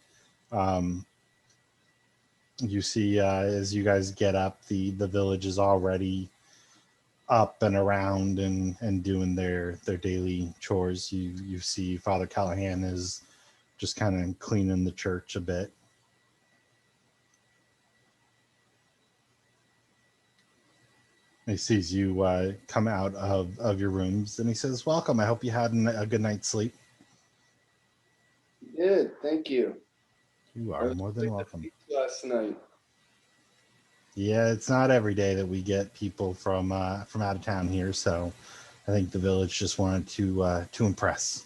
You see, as you guys get up, the village is already up and around and doing their daily chores. You see Father Callahan is just kind of cleaning the church a bit. He sees you come out of your rooms and he says, "Welcome. I hope you had a good night's sleep." Good, thank you. You I are was more than sleeping welcome. last night. Yeah, it's not every day that we get people from out of town here, so I think the village just wanted to impress.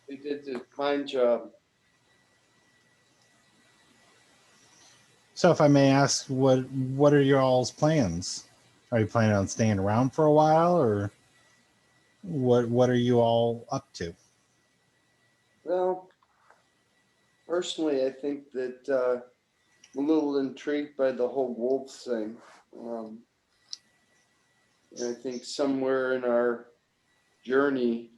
They did a fine job. So, if I may ask, what are your all's plans? Are you planning on staying around for a while, or what are you all up to? Well, personally, I think that I'm a little intrigued by the whole wolves thing. Um, and I think somewhere in our journey,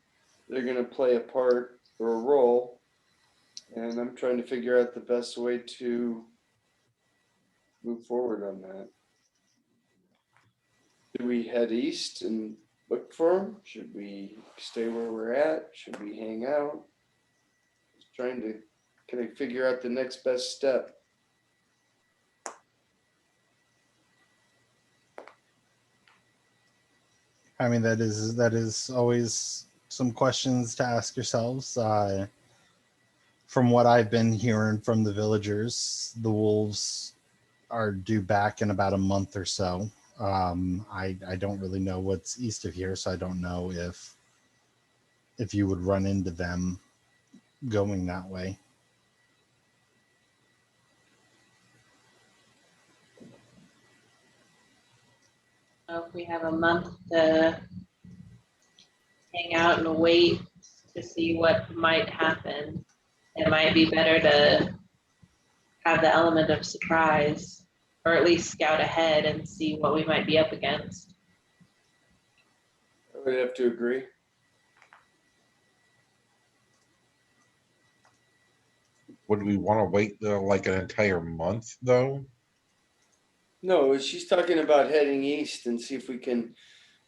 they're going to play a part or a role. And I'm trying to figure out the best way to move forward on that. Do we head east and look for them? Should we stay where we're at? Should we hang out? Just trying to kind of figure out the next best step. I mean, that is always some questions to ask yourselves. From what I've been hearing from the villagers, the wolves are due back in about a month or so. I don't really know what's east of here, so I don't know if you would run into them going that way. If we have a month to hang out and wait to see what might happen, it might be better to have the element of surprise, or at least scout ahead and see what we might be up against. I would have to agree. Would we want to wait like an entire month though? No, she's talking about heading east and see if we can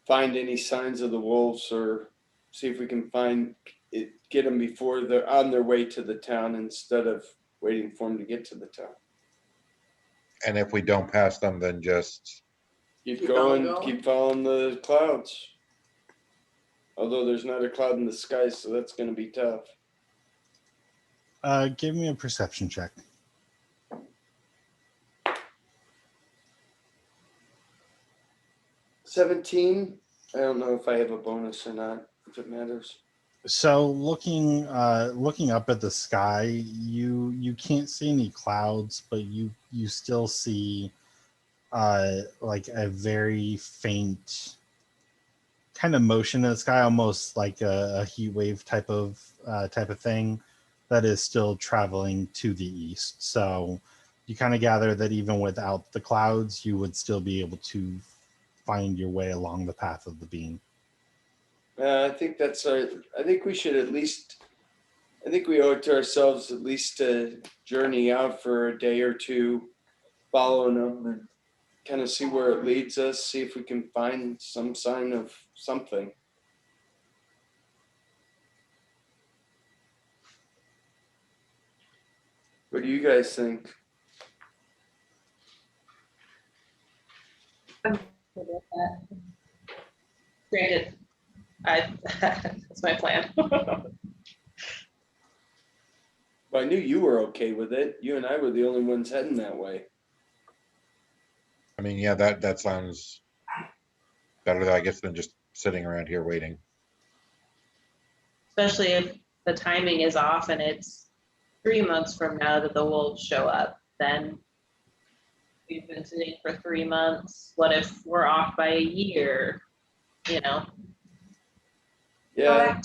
find any signs of the wolves or see if we can find it, get them before they're on their way to the town instead of waiting for them to get to the town. And if we don't pass them, then just Keep Keep on going, going. keep following the clouds. Although there's not a cloud in the sky, so that's going to be tough. Give me a perception check. 17. I don't know if I have a bonus or not, if it matters. So looking up at the sky, you can't see any clouds, but you still see like a very faint kind of motion in the sky, almost like a heat wave type of thing that is still traveling to the east. So you kind of gather that even without the clouds, you would still be able to find your way along the path of the beam. I think that's I think we should at least, I think we owe it to ourselves at least to journey out for a day or two, following them and kind of see where it leads us, see if we can find some sign of something. What do you guys think? Granted, that's my plan. Well, I knew you were okay with it. You and I were the only ones heading that way. I mean, yeah, that sounds better, I guess, than just sitting around here waiting. Especially if the timing is off and it's 3 months from now that the wolves show up, then we've been sitting for 3 months. What if we're off by a year? You know, Yeah,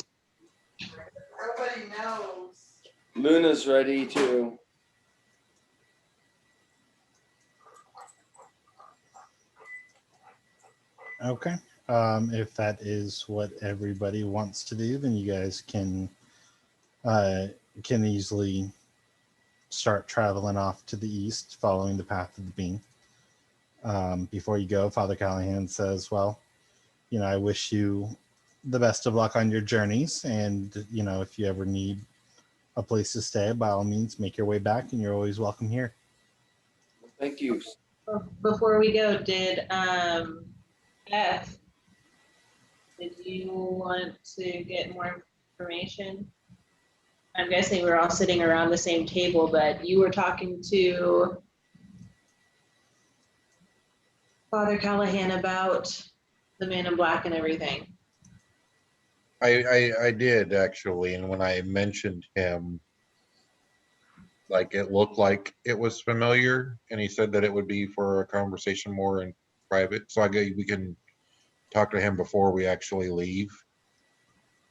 Nobody knows. Luna's ready too. Okay. If that is what everybody wants to do, then you guys can can easily start traveling off to the east, following the path of the beam. Before you go, Father Callahan says, well, I wish you the best of luck on your journeys. And, if you ever need a place to stay, by all means, make your way back, and you're always welcome here. Well, thank you. Before we go, Beth, did you want to get more information? I'm guessing we're all sitting around the same table, but you were talking to Father Callahan about the man in black and everything. I did actually, and when I mentioned him, like it looked like it was familiar, and he said that it would be for a conversation more in private. So we can talk to him before we actually leave.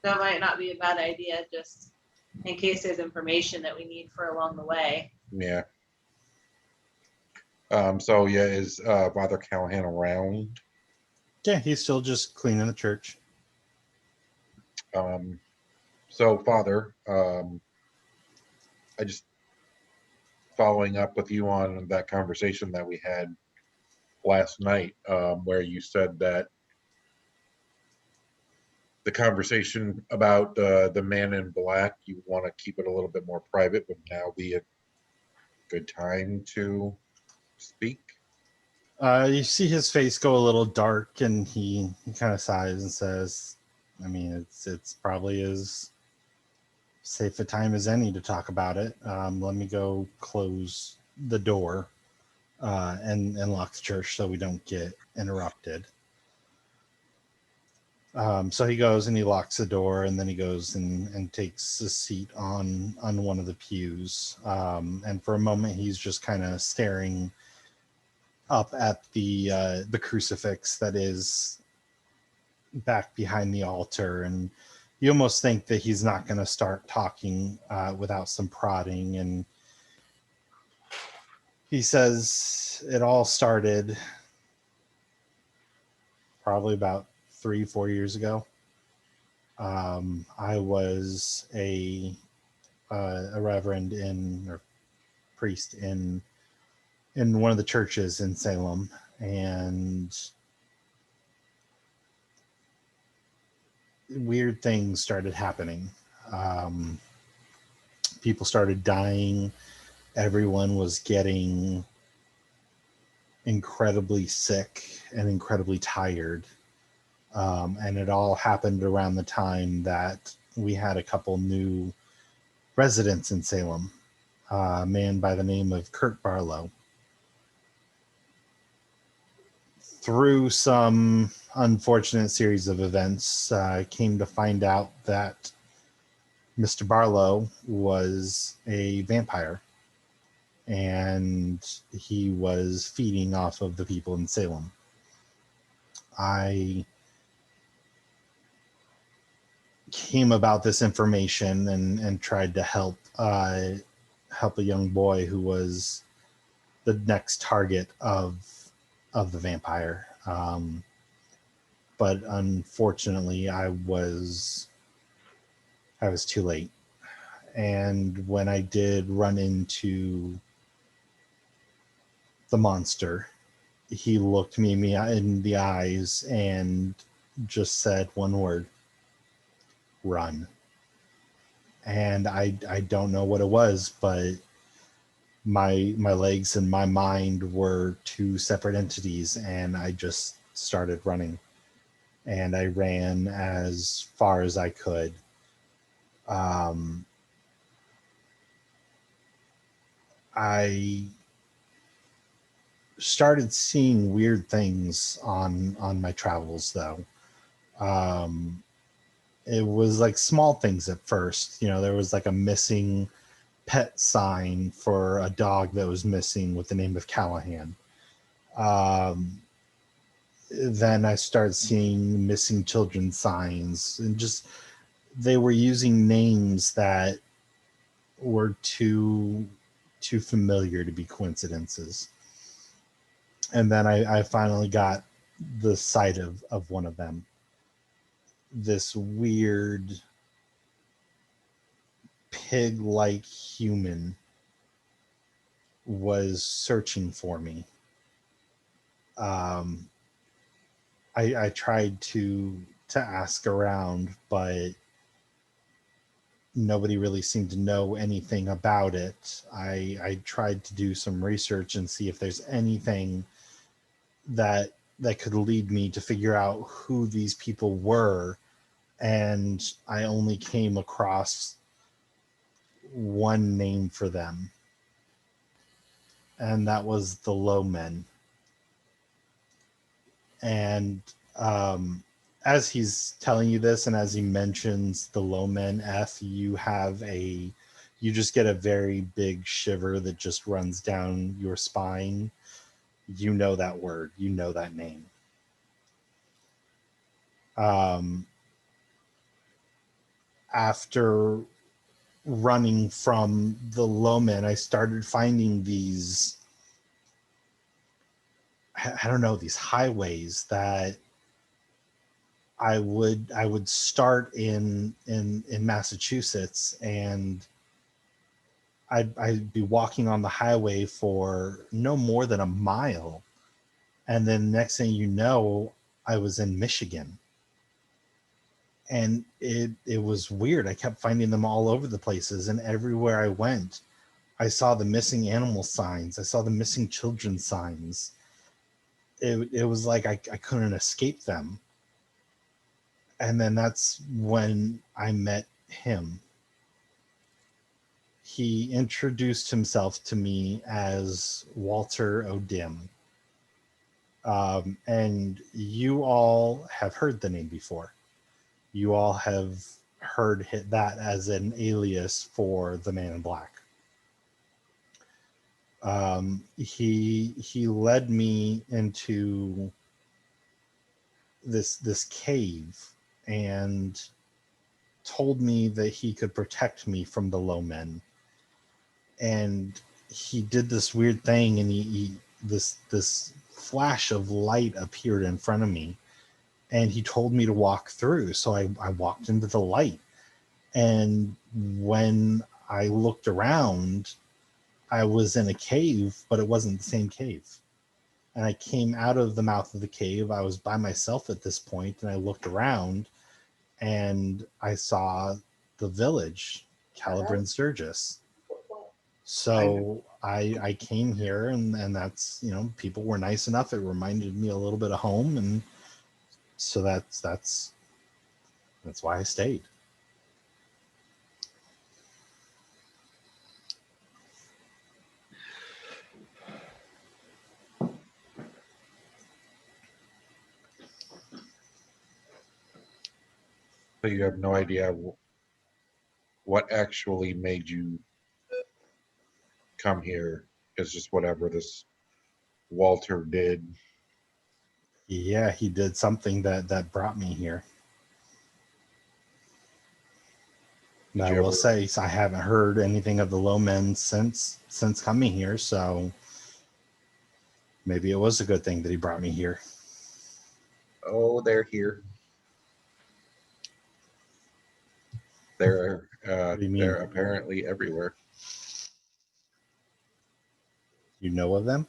That might not be a bad idea, just in case there's information that we need for along the way. Yeah. So yeah, is Father Callahan around? Yeah, he's still just cleaning the church. So Father, I just following up with you on that conversation that we had last night, where you said that the conversation about the man in black, you want to keep it a little bit more private, would now be a good time to speak. You see his face go a little dark, and he kind of sighs and says, I mean, it's probably as safe a time as any to talk about it. Let me go close the door and lock the church so we don't get interrupted. So he goes and he locks the door, and then he goes and takes a seat on one of the pews. And for a moment, he's just kind of staring up at the crucifix that is back behind the altar, and you almost think that he's not going to start talking without some prodding. And he says it all started probably about 3-4 years ago. I was a reverend or priest in one of the churches in Salem, and weird things started happening. People started dying. Everyone was getting incredibly sick and incredibly tired. And it all happened around the time that we had a couple new residents in Salem. A man by the name of Kurt Barlow. Through some unfortunate series of events, I came to find out that Mr. Barlow was a vampire, and he was feeding off of the people in Salem. I came about this information and tried to help a young boy who was the next target of the vampire. But unfortunately, I was too late. And when I did run into the monster, he looked me in the eyes and just said one word: run. And I don't know what it was, but my legs and my mind were two separate entities, and I just started running. And I ran as far as I could. I started seeing weird things on my travels, though. It was like small things at first. There was like a missing pet sign for a dog that was missing with the name of Callahan. Then I started seeing missing children signs, and just they were using names that were too familiar to be coincidences. And then I finally got the sight of one of them. This weird pig-like human was searching for me. I tried to ask around, but nobody really seemed to know anything about it. I tried to do some research and see if there's anything that could lead me to figure out who these people were, and I only came across one name for them, and that was the Low Men. And as he's telling you this, and as he mentions the Low Men, you just get a very big shiver that just runs down your spine. You know that word, you know that name. After running from the Low Men, I started finding these, I don't know, these highways that I would start in Massachusetts, and I'd be walking on the highway for no more than a mile, and then next thing you know, I was in Michigan. And it was weird. I kept finding them all over the places, and everywhere I went, I saw the missing animal signs. I saw the missing children signs. It was like I couldn't escape them. And then that's when I met him. He introduced himself to me as Walter O'Dim. And you all have heard the name before. You all have heard that as an alias for the Man in Black. He led me into this cave and told me that he could protect me from the Low Men. And he did this weird thing, and this flash of light appeared in front of me, and he told me to walk through. So I walked into the light, and when I looked around, I was in a cave, but it wasn't the same cave. And I came out of the mouth of the cave. I was by myself at this point, and I looked around, and I saw the village, Calla, Brin, Stergis. So I came here, and that's, you know, people were nice enough. It reminded me a little bit of home, and so that's why I stayed. So you have no idea what actually made you come here. It's just whatever this Walter did. Yeah, he did something that brought me here. And Did I you will ever, say, I haven't heard anything of the Low Men since coming here, so maybe it was a good thing that he brought me here. oh, they're here. They're What do you mean? they're apparently everywhere. You know of them?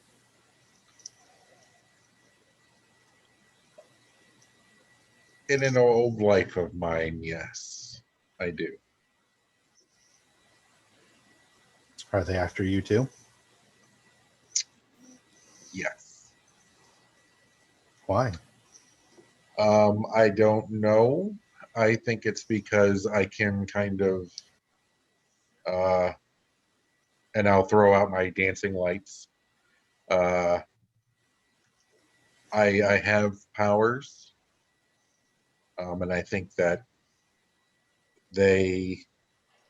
In an old life of mine, yes, I do. Are they after you too? Yes. Why? I don't know. I think it's because I can kind of, uh, and I'll throw out my dancing lights. Uh, I have powers, and I think that they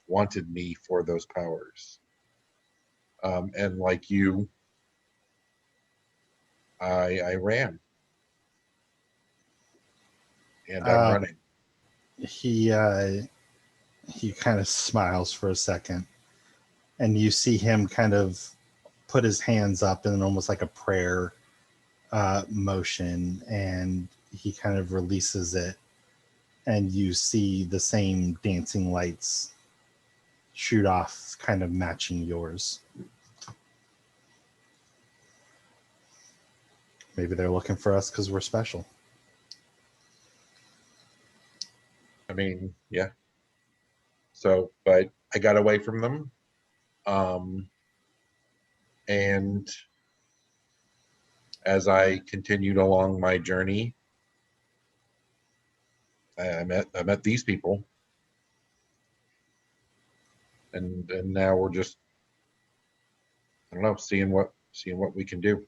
wanted me for those powers. And like you, I ran, and I'm Uh, running. he kind of smiles for a second, and you see him kind of put his hands up in almost like a prayer motion, and he kind of releases it, and you see the same dancing lights shoot off, kind of matching yours. Maybe they're looking for us because we're special. I mean, yeah. So, but I got away from them. And as I continued along my journey, I met these people, and now we're just, I don't know, seeing what we can do.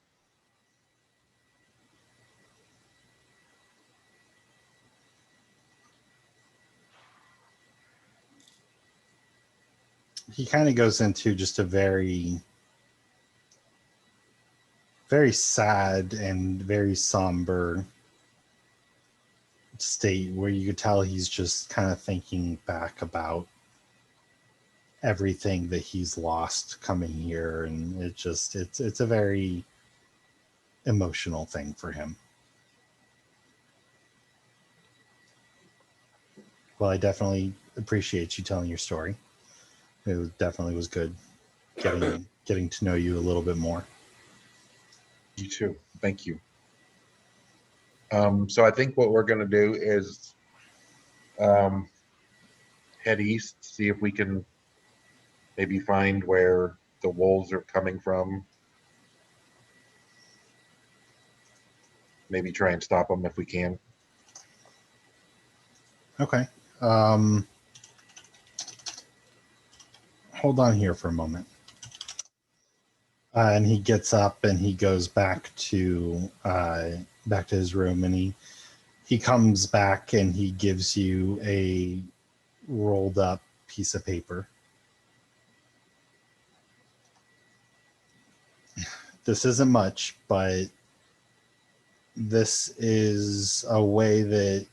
He kind of goes into just a very, very sad and very somber state where you could tell he's just kind of thinking back about everything that he's lost coming here, and it's a very emotional thing for him. Well, I definitely appreciate you telling your story. Definitely was good getting to know you a little bit more. You too. Thank you. So I think what we're going to do is head east, see if we can maybe find where the wolves are coming from. Maybe try and stop them if we can. Okay. Hold on here for a moment. And he gets up and he goes back to his room, and he comes back and he gives you a rolled up piece of paper. This isn't much, but this is a way that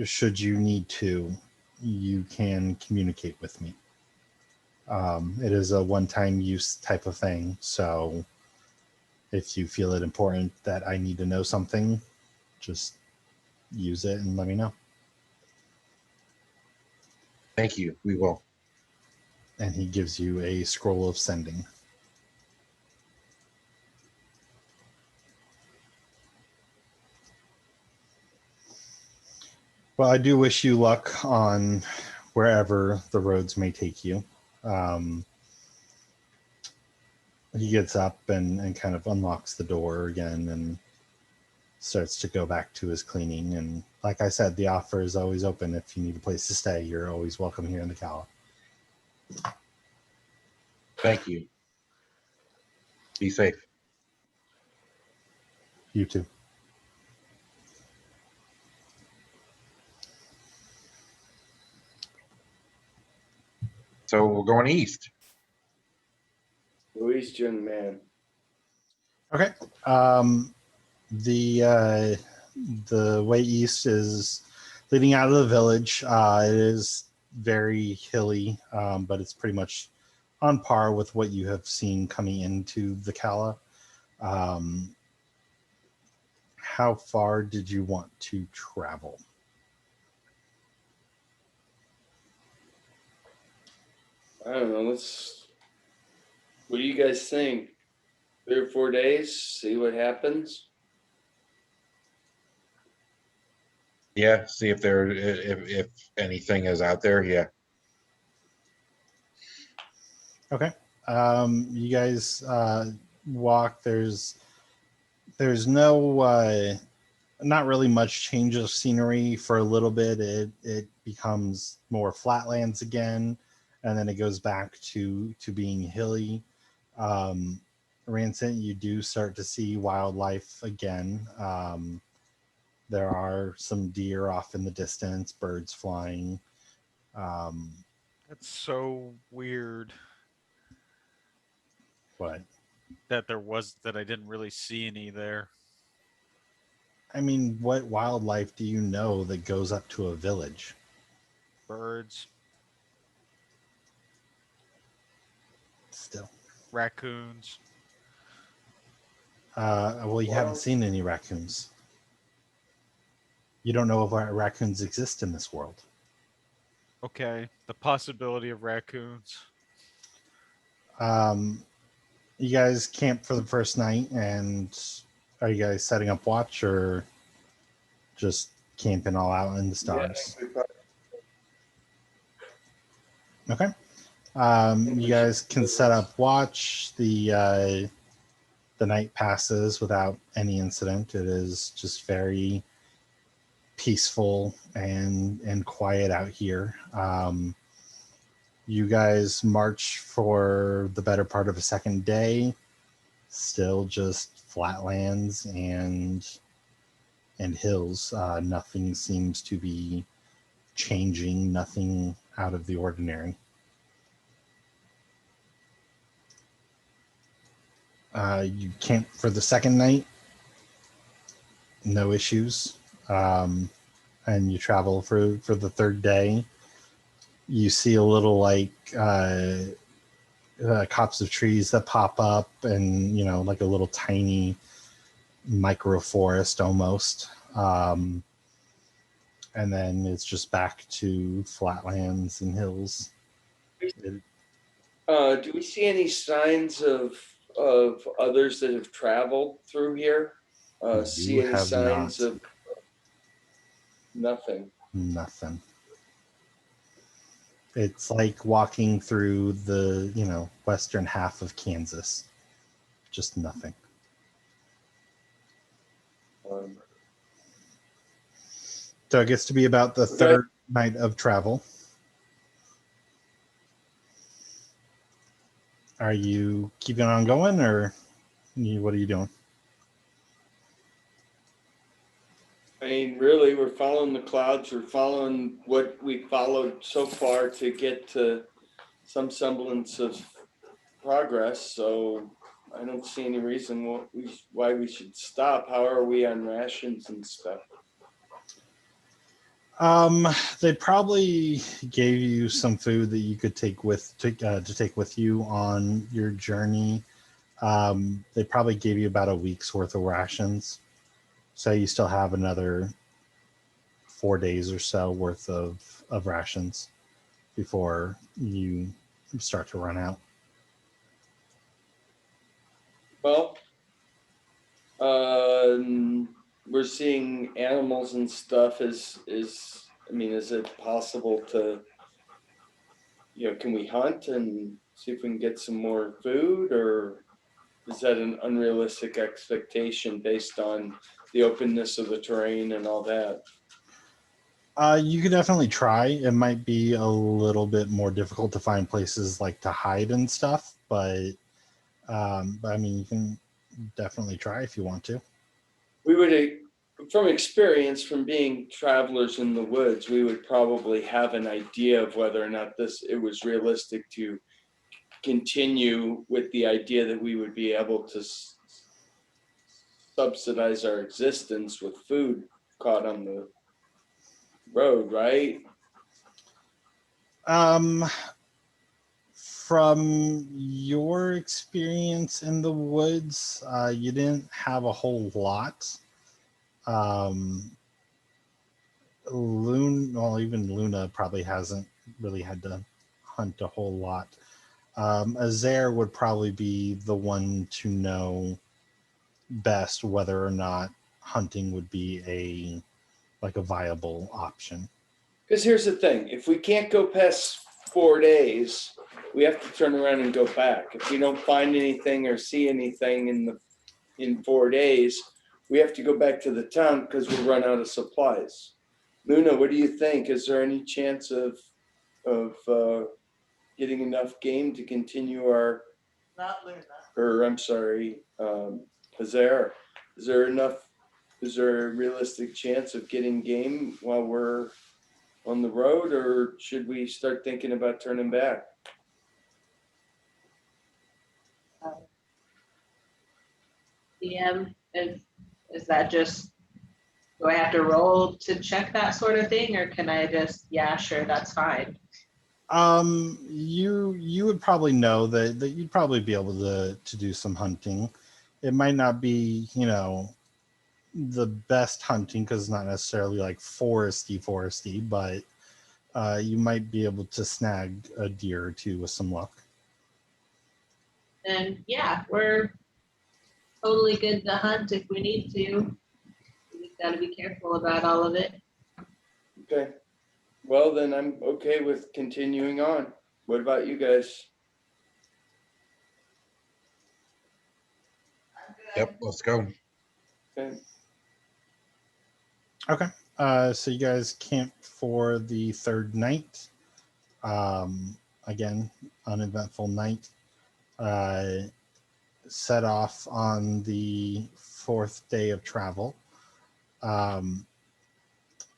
should you need to, you can communicate with me. It is a one-time use type of thing, so if you feel it important that I need to know something, just use it and let me know. Thank you. We will. And he gives you a scroll of sending. Well, I do wish you luck on wherever the roads may take you. He gets up and kind of unlocks the door again and starts to go back to his cleaning. And like I said, the offer is always open. If you need a place to stay, you're always welcome here in the Calla. Thank you. Be safe. You too. So we're going east. Louise, young man. Okay. The way east is leading out of the village. It is very hilly, but it's pretty much on par with what you have seen coming into the Calla. How far did you want to travel? I don't know. What do you guys think? 3 or 4 days, see what happens. Yeah. See if if anything is out there. Yeah. Okay. You guys walk. There's no not really much change of scenery for a little bit. It becomes more flatlands again, and then it goes back to being hilly. Rancent, you do start to see wildlife again. There are some deer off in the distance, birds flying. That's so weird But that I didn't really see any there. I mean, what wildlife do you know that goes up to a village? Birds, Still. raccoons. Well, you haven't seen any raccoons. You don't know if raccoons exist in this world. Okay. The possibility of raccoons. You guys camp for the first night, and are you guys setting up watch or just camping all out in the stars? we probably Okay. think You we should guys can do set this. up watch. The night passes without any incident. It is just very peaceful and quiet out here. You guys march for the better part of a second day. Still just flatlands and hills. Nothing seems to be changing. Nothing out of the ordinary. You camp for the second night. No issues. And you travel for the third day. You see a little like copse of trees that pop up, and like a little tiny micro forest almost. And then it's just back to flatlands and hills. Do we see any signs of others that have traveled through here? See You any have signs not. of nothing? Nothing. It's like walking through the western half of Kansas. Just nothing. Um, So it gets to be about the Okay. third night of travel. Are you keeping on going, or what are you doing? I mean, really, we're following the clouds. We're following what we followed so far to get to some semblance of progress. So I don't see any reason why we should stop. How are we on rations and stuff? They probably gave you some food that you could take to take with you on your journey. They probably gave you about a week's worth of rations, so you still have another 4 days or so worth of rations before you start to run out. Well, we're seeing animals and stuff. I mean, is it possible to, can we hunt and see if we can get some more food, or is that an unrealistic expectation based on the openness of the terrain and all that? You could definitely try. It might be a little bit more difficult to find places like to hide and stuff, but I mean, you can definitely try if you want to. We would, from experience, from being travelers in the woods, we would probably have an idea of whether or not it was realistic to continue with the idea that we would be able to subsidize our existence with food caught on the road, right? From your experience in the woods, you didn't have a whole lot. Even Luna probably hasn't really had to hunt a whole lot. Azair would probably be the one to know best whether or not hunting would be a viable option. Because here's the thing, if we can't go past 4 days, we have to turn around and go back. If we don't find anything or see anything in 4 days, we have to go back to the town because we'll run out of supplies. Luna, what do you think? Is there any chance of getting enough game to continue our, Not Luna. or I'm sorry, Hazer? Is there a realistic chance of getting game while we're on the road, or should we start thinking about turning back? DM, is that just, do I have to roll to check that sort of thing, or can I just, yeah, sure, that's fine? You would probably know that you'd probably be able to do some hunting. It might not be, the best hunting because it's not necessarily like foresty, but you might be able to snag a deer or two with some luck. And yeah, we're totally good to hunt if we need to. We just gotta be careful about all of it. Okay. Well, then I'm okay with continuing on. What about you guys? Yep, let's go. Okay. Okay. So you guys camp for the third night. Again, uneventful night. Set off on the fourth day of travel.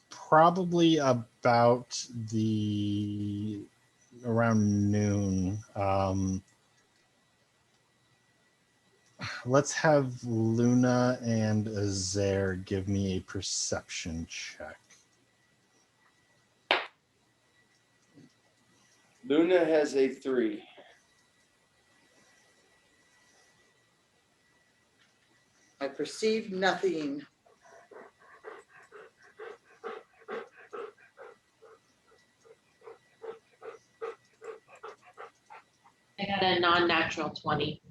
Probably about around noon. Let's have Luna and Azair give me a perception check. Luna has a 3. I perceive nothing. I got a non-natural 20.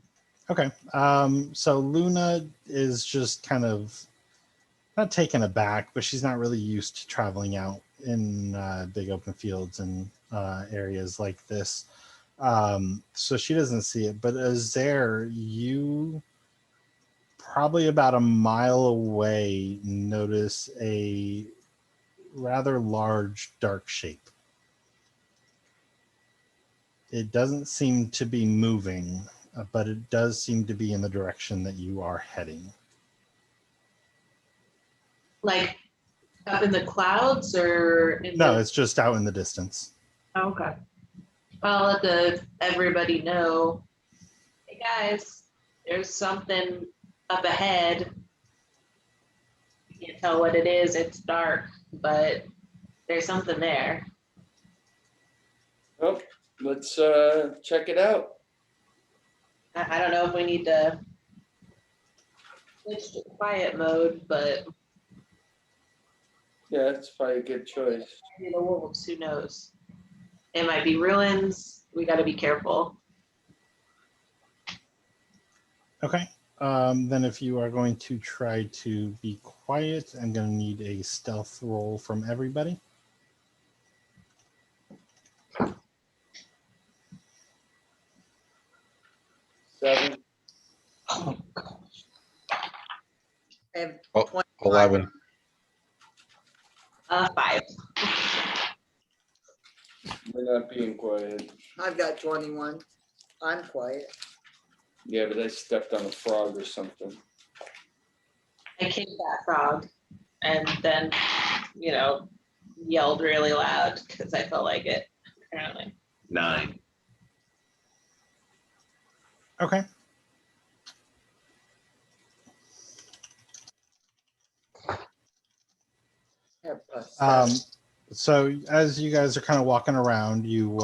Okay. So Luna is just kind of not taken aback, but she's not really used to traveling out in big open fields and areas like this. So she doesn't see it. But Azair, you probably about a mile away notice a rather large dark shape. It doesn't seem to be moving, but it does seem to be in the direction that you are heading. Like up in the clouds or in No, the... it's just out in the distance. Okay. I'll let everybody know. Hey guys, there's something up ahead. You can't tell what it is. It's dark, but there's something there. Well, let's check it out. I don't know if we need to switch to quiet mode, but Yeah, it's probably a good choice. maybe the wolves, who knows? It might be ruins. We got to be careful. Okay. Then if you are going to try to be quiet, I'm going to need a stealth roll from everybody. Seven. I have Oh, 25. 11. 5. We're not being quiet. I've got 21. I'm quiet. Yeah, but I stepped on a frog or something. I kicked that frog and then, yelled really loud because I felt like it, apparently. 9. Okay. I have +7. So as you guys are kind of walking around, you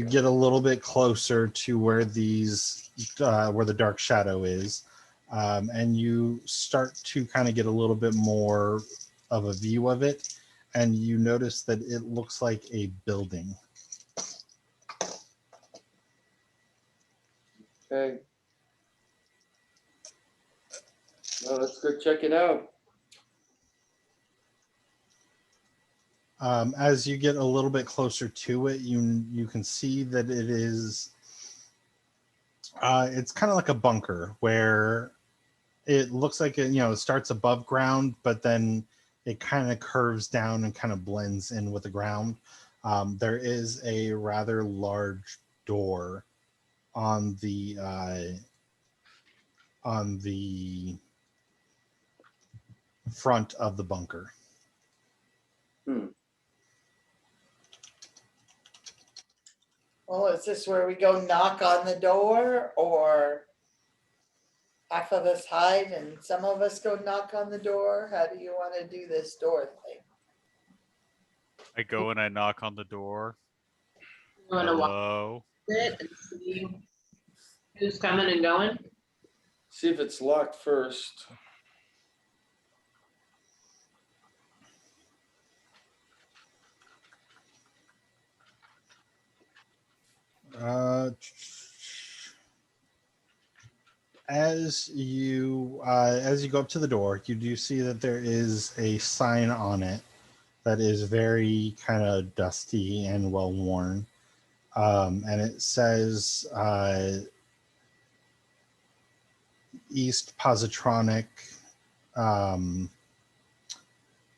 get a little bit closer to where where the dark shadow is, and you start to kind of get a little bit more of a view of it, and you notice that it looks like a building. Okay. Well, let's go check it out. As you get a little bit closer to it, you can see that it is. It's kind of like a bunker where it looks like it starts above ground, but then it kind of curves down and kind of blends in with the ground. There is a rather large door on the front of the bunker. Well, is this where we go knock on the door, or half of us hide and some of us go knock on the door? How do you want to do this door thing? I go and I knock on the door. You want to walk Hello. it and see who's coming and going? See if it's locked first. As you go up to the door, you do see that there is a sign on it that is very kind of dusty and well worn, and it says East Positronic.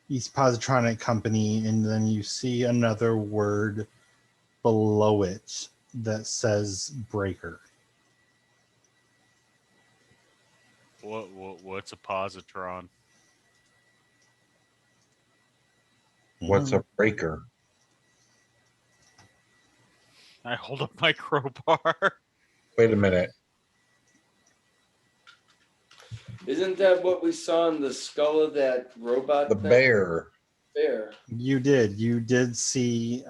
East Positronic Company, and then you see another word below it that says breaker. What's a positron? What's a breaker? I hold up my crowbar. Wait a minute. Isn't that what we saw in the skull of that robot? The thing? bear. Bear. You did see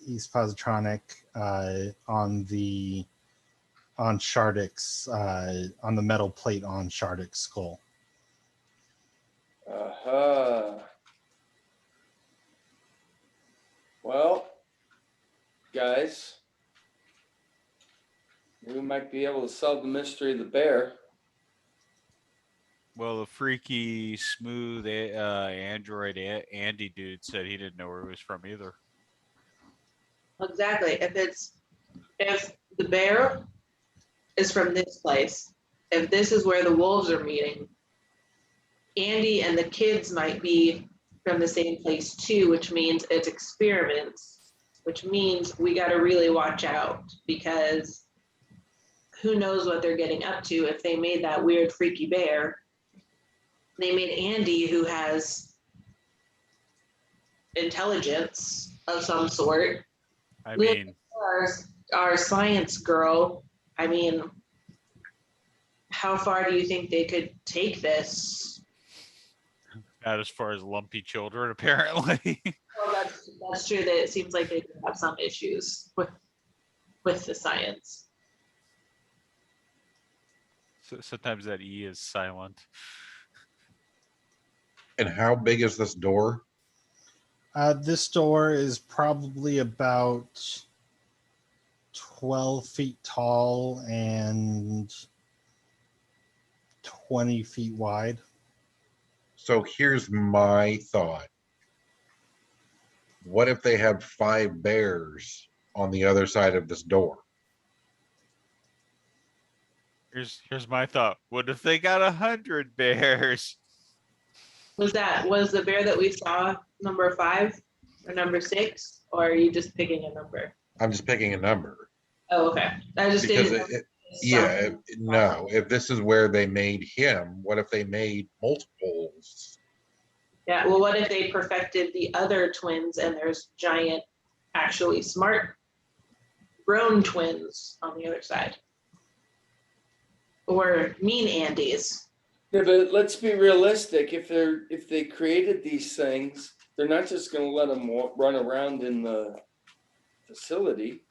East Positronic on Shardic's on the metal plate on Shardic's skull. Well, guys, we might be able to solve the mystery of the bear. Well, the freaky, smooth android Andy dude said he didn't know where he was from either. Exactly. If the bear is from this place, if this is where the wolves are meeting, Andy and the kids might be from the same place too, which means it's experiments, which means we got to really watch out, because who knows what they're getting up to. If they made that weird freaky bear, they made Andy, who has intelligence of some sort. I mean, Our science girl, I mean, how far do you think they could take this? not as far as lumpy children, apparently. Well, that's true. That it seems like they do have some issues with the science. So sometimes that E is silent. And how big is this door? This door is probably about 12 feet tall and 20 feet wide. So here's my thought. What if they have 5 bears on the other side of this door? Here's my thought. What if they got 100 bears? Was the bear that we saw number 5 or number 6, or are you just picking a number? I'm just picking a number. Oh, okay. I just Because didn't. no, if this is where they made him, what if they made multiples? Yeah. Well, what if they perfected the other twins and there's giant, actually smart, grown twins on the other side, or mean Andys? Yeah, but let's be realistic. If they created these things, they're not just going to let them run around in the facility,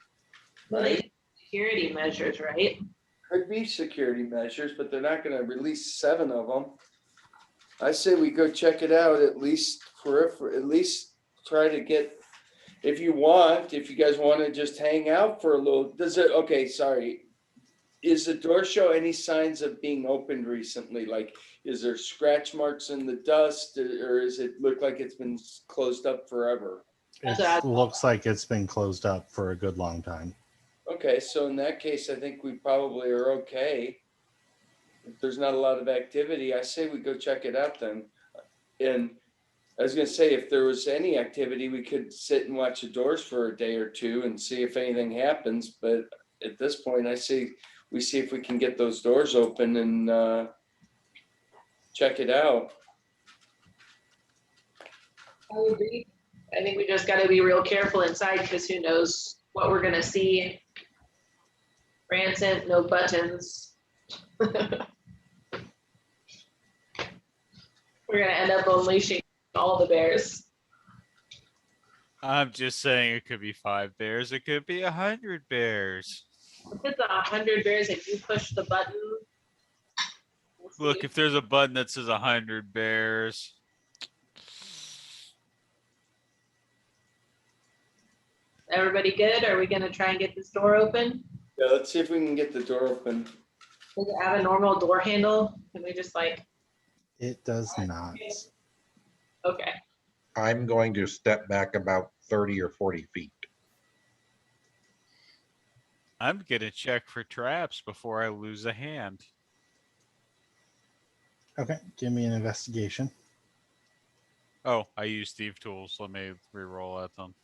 right? Security measures, right? Could be security measures, but they're not going to release 7 of them. I say we go check it out at least for at least try to get. If you guys want to just hang out for a little, okay, sorry. Is the door show any signs of being opened recently? Like, is there scratch marks in the dust, or does it look like it's been closed up forever? It looks like it's been closed up for a good long time. Okay, so in that case, I think we probably are okay. If there's not a lot of activity, I say we go check it out then. And I was gonna say, if there was any activity, we could sit and watch the doors for a day or two and see if anything happens. But at this point, I say we see if we can get those doors open and check it out. I agree. I think we just got to be real careful inside, because who knows what we're gonna see. Rancid, no buttons. We're gonna end up unleashing all the bears. I'm just saying it could be 5 bears. It could be 100 bears. If it's 100 bears, if you push the button. We'll Look, see. if there's a button that says 100 bears. Everybody good? Are we gonna try and get this door open? Yeah, let's see if we can get the door open. Does it have a normal door handle? Can we just like, It does not. okay. I'm going to step back about 30 or 40 feet. I'm gonna check for traps before I lose a hand. Okay, give me an investigation. Oh, I use thief tools. Let me re-roll at them.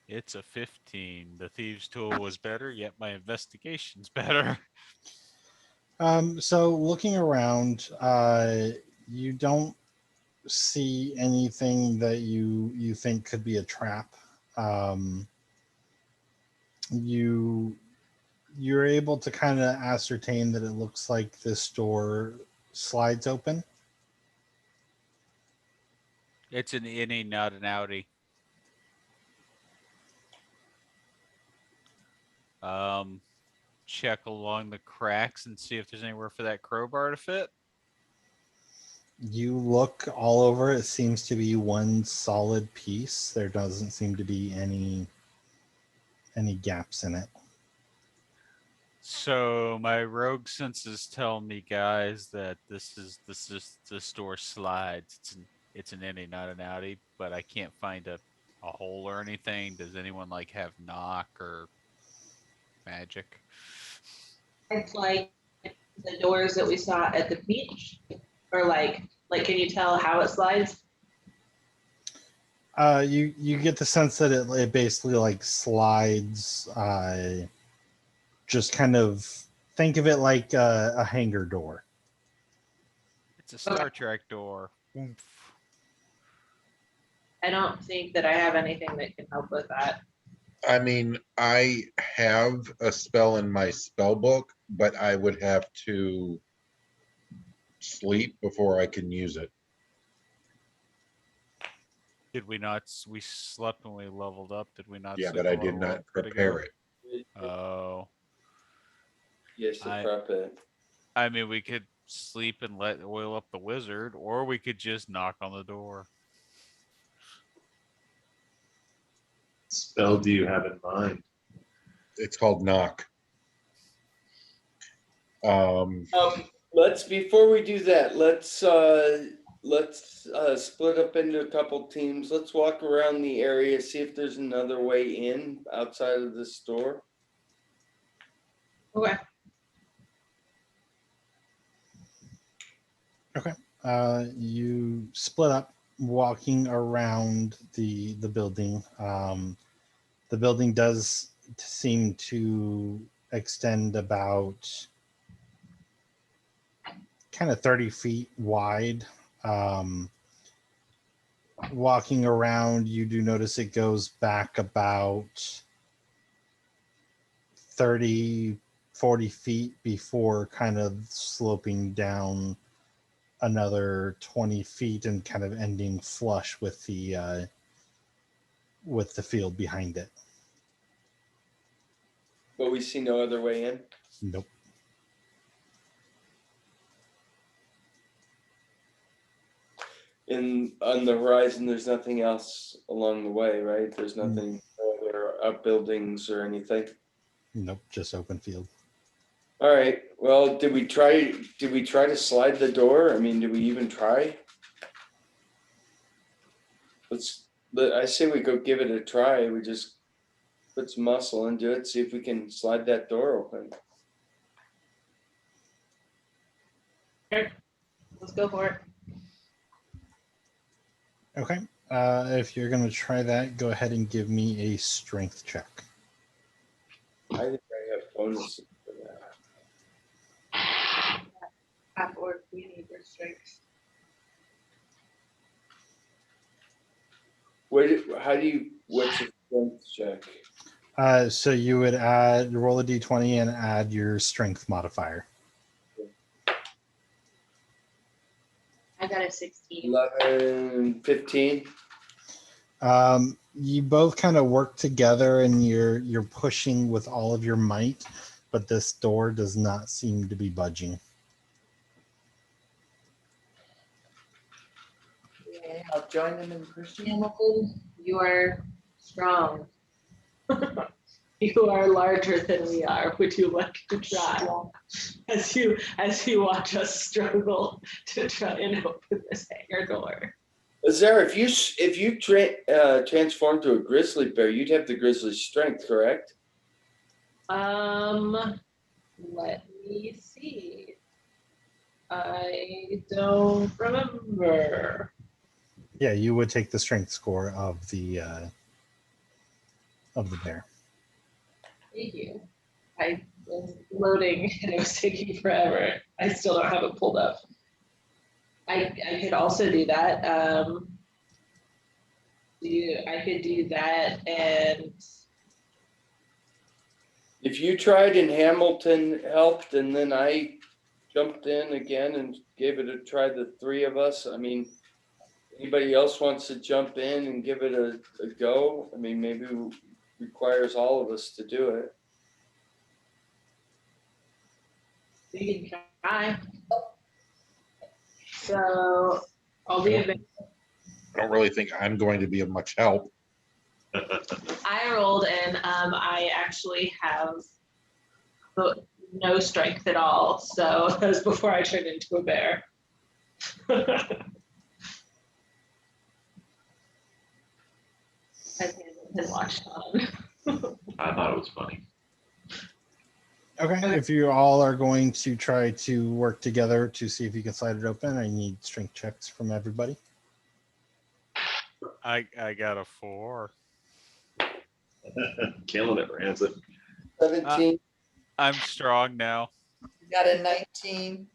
It's a 15. The thieves tool was better, yet my investigation's better. So looking around, you don't see anything that you think could be a trap. You're able to kind of ascertain that it looks like this door slides open. It's an innie, not an outie. Check along the cracks and see if there's anywhere for that crowbar to fit. You look all over. It seems to be one solid piece. There doesn't seem to be any gaps in it. So my rogue senses tell me, guys, that this door slides. It's an innie, not an outie, but I can't find a hole or anything. Does anyone like have knock or magic? It's like the doors that we saw at the beach, or like can you tell how it slides? You get the sense that it basically like slides. Just kind of think of it like a hangar door. It's a Star Trek door. Oomph. I don't think that I have anything that can help with that. I mean, I have a spell in my spell book, but I would have to sleep before I can use it. Did we not? We slept when we leveled up. Did we not? Yeah, sleep but I a did little not bit ago? prepare it. Oh. Yes, to I- prep it. I mean, we could sleep and let oil up the wizard, or we could just knock on the door. Spell do you have in mind? It's called knock. Let's before we do that, let's split up into a couple teams. Let's walk around the area, see if there's another way in outside of the store. Okay. Okay. You split up, walking around the building. The building does seem to extend about kind of 30 feet wide. Walking around, you do notice it goes back about 30, 40 feet before kind of sloping down another 20 feet and kind of ending flush with the field behind it. But we see no other way in. Nope. On the horizon, there's nothing else along the way, right? There's nothing, no other outbuildings or anything. Nope, just open field. All right. Well, did we try to slide the door? I mean, did we even try? I say we go give it a try. We just put some muscle into it, see if we can slide that door open. Let's go for it. Okay. If you're going to try that, go ahead and give me a strength check. I think I have bonuses for that. Half orc, we need your strength. What's your strength check? So you would roll a d20 and add your strength modifier. I got a 16. 11, 15. You both kind of work together and you're pushing with all of your might, but this door does not seem to be budging. Yeah, I'll join them in pushing. Hamilton, you are strong. You are larger than we are. Would you like to try? As you watch us struggle to try and open this hangar door. Azara, if you transform to a grizzly bear, you'd have the grizzly strength, correct? Let me see. I don't remember. Yeah, you would take the strength score of the bear. Thank you. I was loading and it was taking forever. I still don't have it pulled up. I could also do that. I could do that, and If you tried and Hamilton helped, and then I jumped in again and gave it a try, the three of us, I mean, anybody else wants to jump in and give it a go? I mean, maybe it requires all of us to do it. we can try. So I'll be available. I don't really think I'm going to be of much help. I rolled and I actually have no strength at all. So that was before I turned into a bear. I can watch on. I thought it was funny. Okay, if you all are going to try to work together to see if you can slide it open, I need strength checks from everybody. I got a 4. Calla never has it. 17. I'm strong now. You got a 19.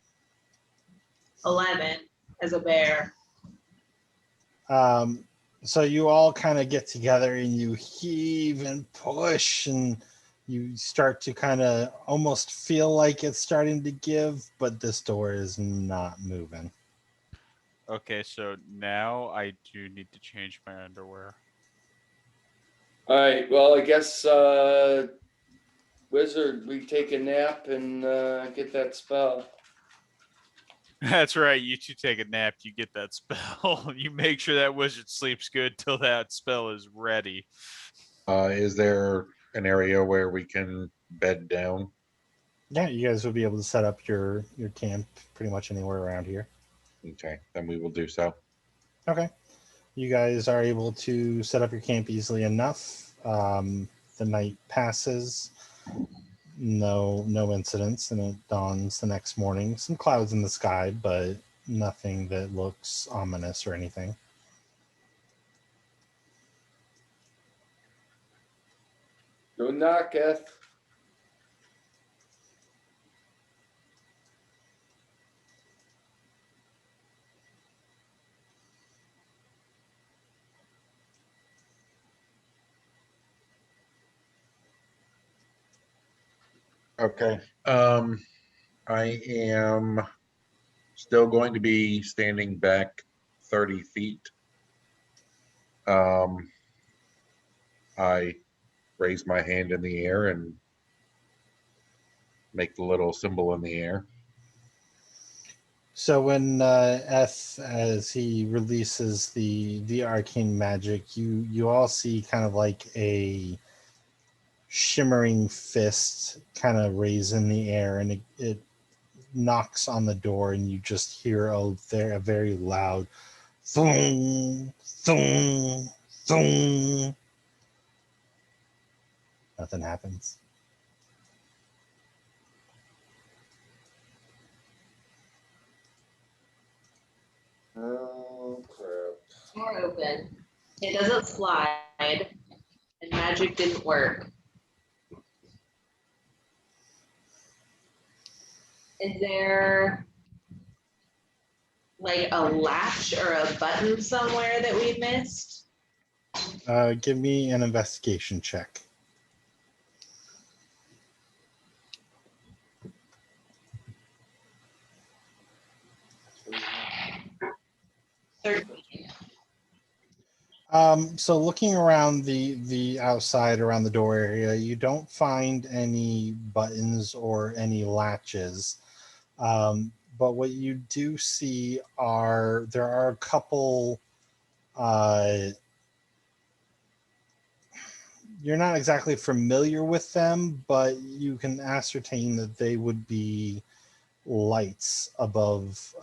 11 as a bear. So you all kind of get together and you heave and push, and you start to kind of almost feel like it's starting to give, but this door is not moving. Okay, so now I do need to change my underwear. All right, well, I guess, Wizard, we take a nap and get that spell. That's right. You two take a nap. You get that spell. You make sure that wizard sleeps good till that spell is ready. Is there an area where we can bed down? Yeah, you guys will be able to set up your camp pretty much anywhere around here. Okay, then we will do so. Okay. You guys are able to set up your camp easily enough. The night passes. No incidents, and it dawns the next morning. Some clouds in the sky, but nothing that looks ominous or anything. Go knocketh. Okay. I am still going to be standing back 30 feet. I raise my hand in the air and make the little symbol in the air. So when as he releases the arcane magic, you all see kind of like a shimmering fist kind of raise in the air, and it knocks on the door, and you just hear a very loud thung, thung, thung. Nothing happens. Oh, crap. Door open. It doesn't slide, and magic didn't work. Is there like a latch or a button somewhere that we missed? Give me an investigation check. Certainly. So looking around the outside around the door area, you don't find any buttons or any latches. But what you do see there are a couple You're not exactly familiar with them, but you can ascertain that they would be lights above,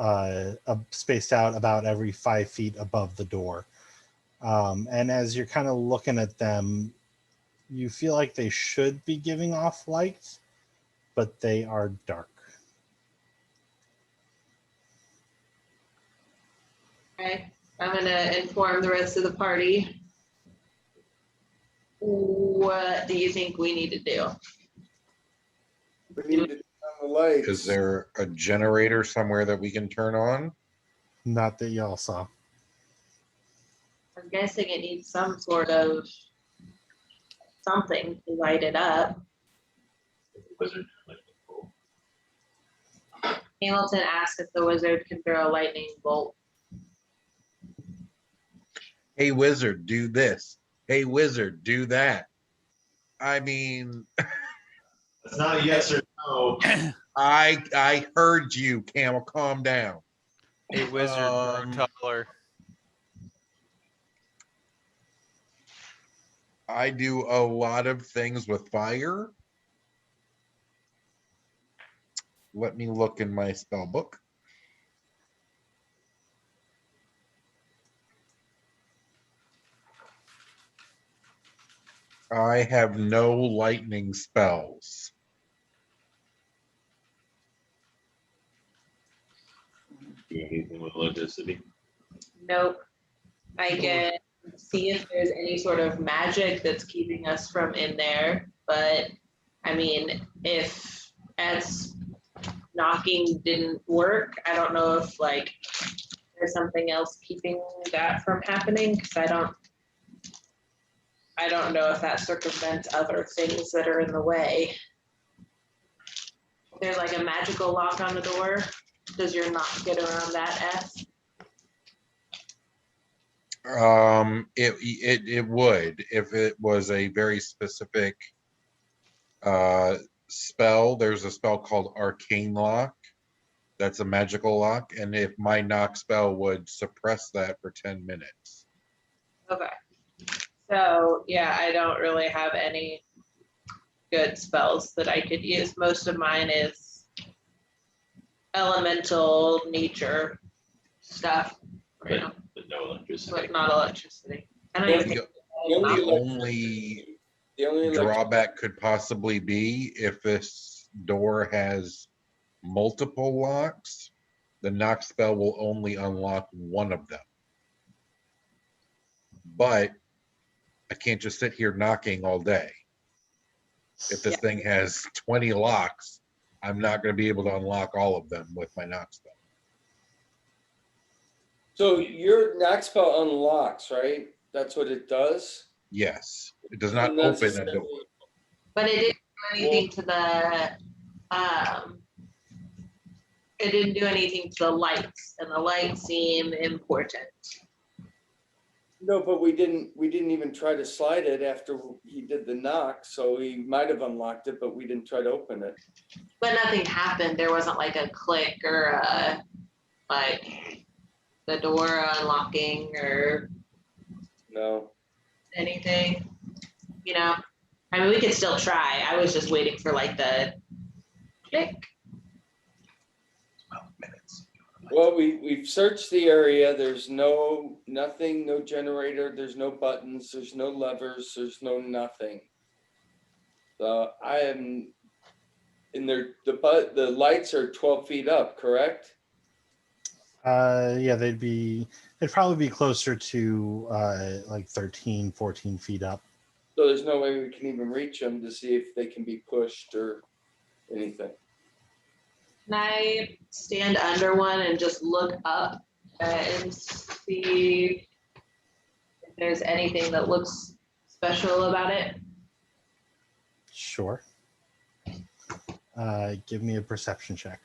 spaced out about every 5 feet above the door. And as you're kind of looking at them, you feel like they should be giving off light, but they are dark. Okay, I'm gonna inform the rest of the party. What do you think we need to do? We need to turn on the lights. Is there a generator somewhere that we can turn on? Not that y'all saw. I'm guessing it needs some sort of something to light it up. Wizard. Like, oh, Hamilton asked if the wizard can throw a lightning bolt. Hey, wizard, do this. Hey, wizard, do that. I mean, That's not a yes or no. I heard you, Camel. Calm down. Hey, wizard, grow taller. I do a lot of things with fire. Let me look in my spell book. I have no lightning spells. Do anything with electricity? Nope. I can see if there's any sort of magic that's keeping us from in there, but I mean, if as knocking didn't work, I don't know if like there's something else keeping that from happening, because I don't know if that circumvents other things that are in the way. There's like a magical lock on the door. Does your knock get around that S? It would if it was a very specific spell. There's a spell called Arcane Lock. That's a magical lock, and if my knock spell would suppress that for 10 minutes. Okay. So yeah, I don't really have any good spells that I could use. Most of mine is elemental nature stuff, you know, But no electricity. but not electricity. I don't even think The only Drawback could possibly be if this door has multiple locks, the knock spell will only unlock one of them. But I can't just sit here knocking all day. If this thing has 20 locks, I'm not going to be able to unlock all of them with my knock spell. So your knock spell unlocks, right? That's what it does? Yes, it does not And that's open a door. essentially- but it didn't do anything to the it didn't do anything to the lights, and the lights seem important. No, but we didn't even try to slide it after he did the knock, so he might have unlocked it, but we didn't try to open it. But nothing happened. There wasn't like a click or a like the door unlocking or No. anything. You know, I mean, we could still try. I was just waiting for like the click. 12 minutes. Well, we've searched the area. There's nothing, no generator, there's no buttons, there's no levers, there's no nothing. I am in there, the lights are 12 feet up, correct? Yeah, they'd probably be closer to like 13, 14 feet up. So there's no way we can even reach them to see if they can be pushed or anything. Can I stand under one and just look up and see if there's anything that looks special about it? Sure. Give me a perception check.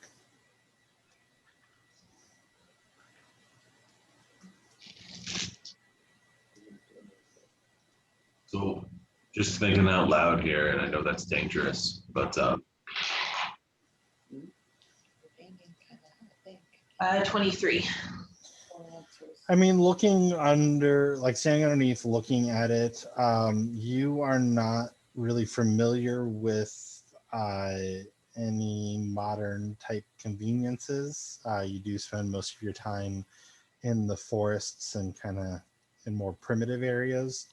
So just thinking out loud here, and I know that's dangerous, but 23. I mean, looking under, like standing underneath, looking at it, you are not really familiar with any modern type conveniences. You do spend most of your time in the forests and kind of in more primitive areas.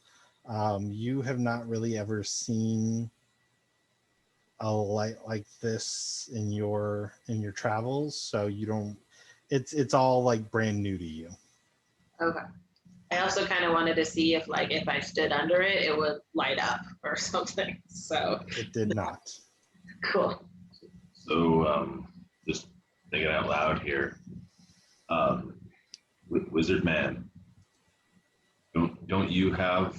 You have not really ever seen a light like this in your travels, so you don't. It's all like brand new to you. Okay. I also kind of wanted to see if like if I stood under it, it would light up or something. So It did not. cool. So, just thinking out loud here, Wizard Man, don't you have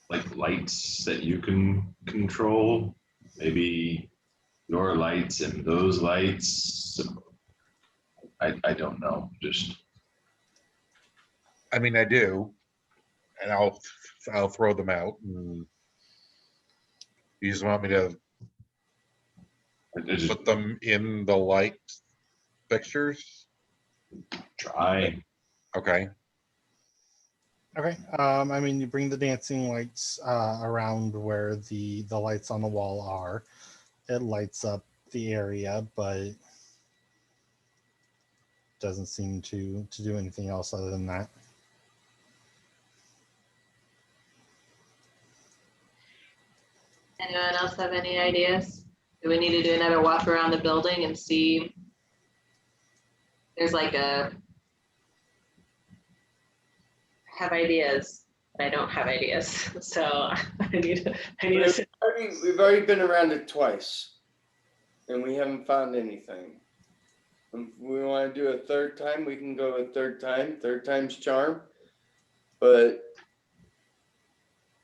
like lights that you can control? Maybe your lights and those lights. I don't know. Just I mean, I do, and I'll throw them out. And you just want me to I just put them in the light fixtures? try. Okay. Okay. I mean, you bring the dancing lights around where the lights on the wall are. It lights up the area, but doesn't seem to do anything else other than that. Anyone else have any ideas? Do we need to do another walk around the building and see? There's like I have ideas, but I don't have ideas. So I need to We've already been around it twice, and we haven't found anything. If we want to do a third time, we can go a third time. Third time's charm. But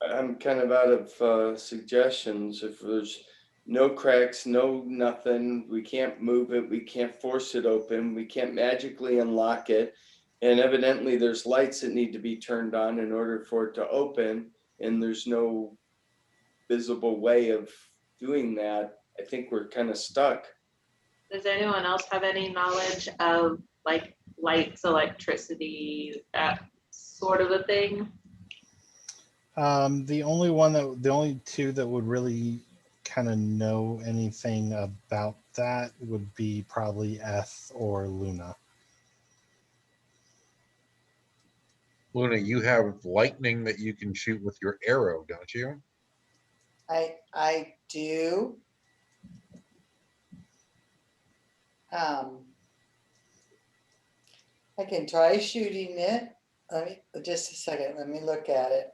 I'm kind of out of suggestions. If there's no cracks, no nothing, we can't move it, we can't force it open, we can't magically unlock it. And evidently there's lights that need to be turned on in order for it to open, and there's no visible way of doing that. I think we're kind of stuck. Does anyone else have any knowledge of like lights, electricity, that sort of a thing? The only two that would really kind of know anything about that would be probably Eth or Luna. Luna, you have lightning that you can shoot with your arrow, don't you? I do. I can try shooting it. Let me, just a second, let me look at it.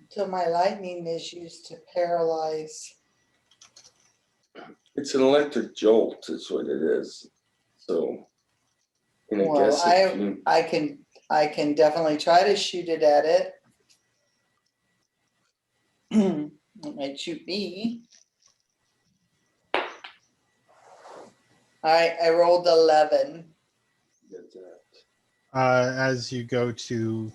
So my lightning is used to paralyze. It's an electric jolt, is what it is. So, and I Well, guess if you, I can definitely try to shoot it at it. It might shoot me. All right, I rolled 11. get that. As you go to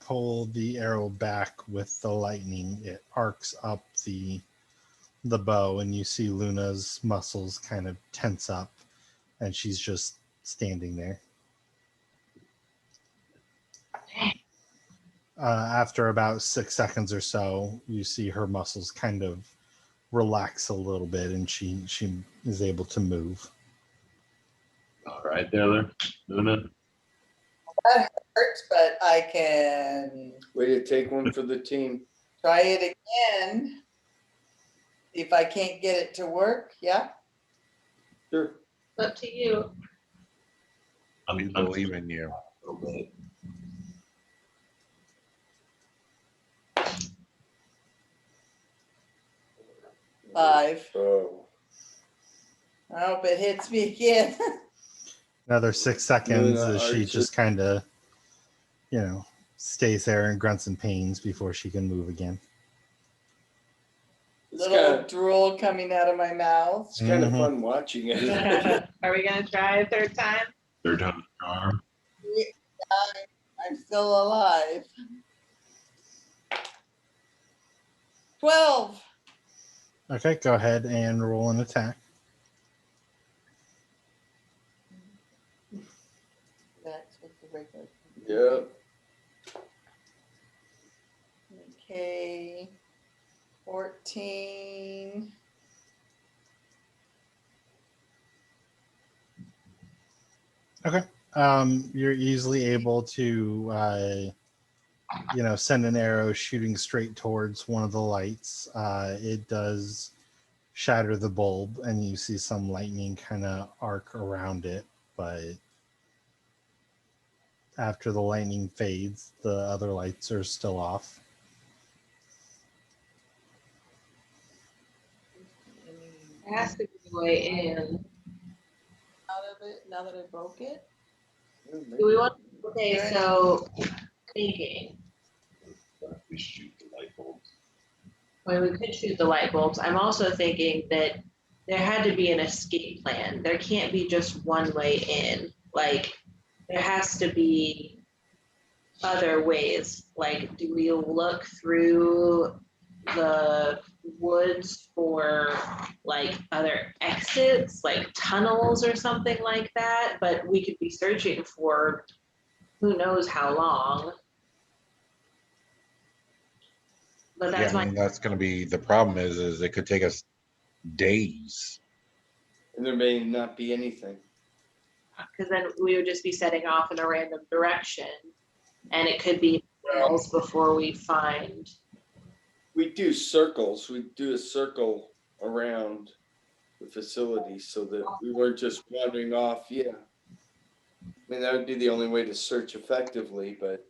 pull the arrow back with the lightning, it arcs up the bow, and you see Luna's muscles kind of tense up, and she's just standing there. After about 6 seconds or so, you see her muscles kind of relax a little bit, and she is able to move. All right, there, Luna. That hurts, but I can Way to take one for the team. try it again. If I can't get it to work, yeah. Sure. Up to you. We believe in you. A little bit. Five. Oh. I hope it hits me again. Another 6 seconds Luna as she arches. just kind of, stays there and grunts and pains before she can move again. It's little kind of drool coming out of my mouth. Mhm. fun watching it. Are we gonna try a third time? Third time's a charm. I'm still alive. 12. Okay, go ahead and roll an attack. That's what the regular. Yep. Okay. 14. Okay. You're easily able to, send an arrow shooting straight towards one of the lights. It does shatter the bulb, and you see some lightning kind of arc around it. But after the lightning fades, the other lights are still off. It has to be the way in. Out of it now that I broke it. Do we want? Okay, so thinking. We shoot the light bulbs. Well, we could shoot the light bulbs. I'm also thinking that there had to be an escape plan. There can't be just one way in. Like, there has to be other ways. Like, do we look through the woods for like other exits, like tunnels or something like that? But we could be searching for who knows how long. But Yeah, that's I my mean, that's going to be the problem is it could take us days. And there may not be anything. because then we would just be setting off in a random direction, and it could be miles before we find. We do circles. We do a circle around the facility so that we weren't just wandering off. Yeah. I mean, that would be the only way to search effectively, but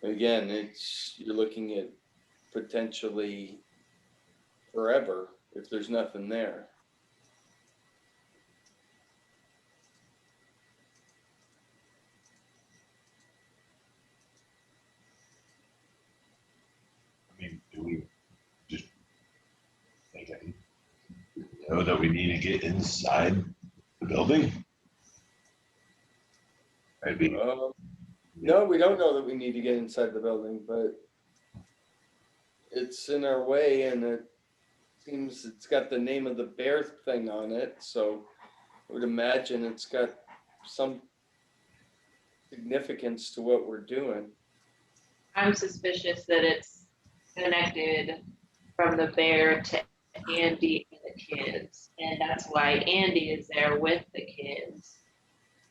again, you're looking at potentially forever if there's nothing there. I mean, do we just think know that we need to get inside the building? Maybe. No, we don't know that we need to get inside the building, but it's in our way, and it seems it's got the name of the bear thing on it, so I would imagine it's got some significance to what we're doing. I'm suspicious that it's connected from the bear to Andy and the kids, and that's why Andy is there with the kids,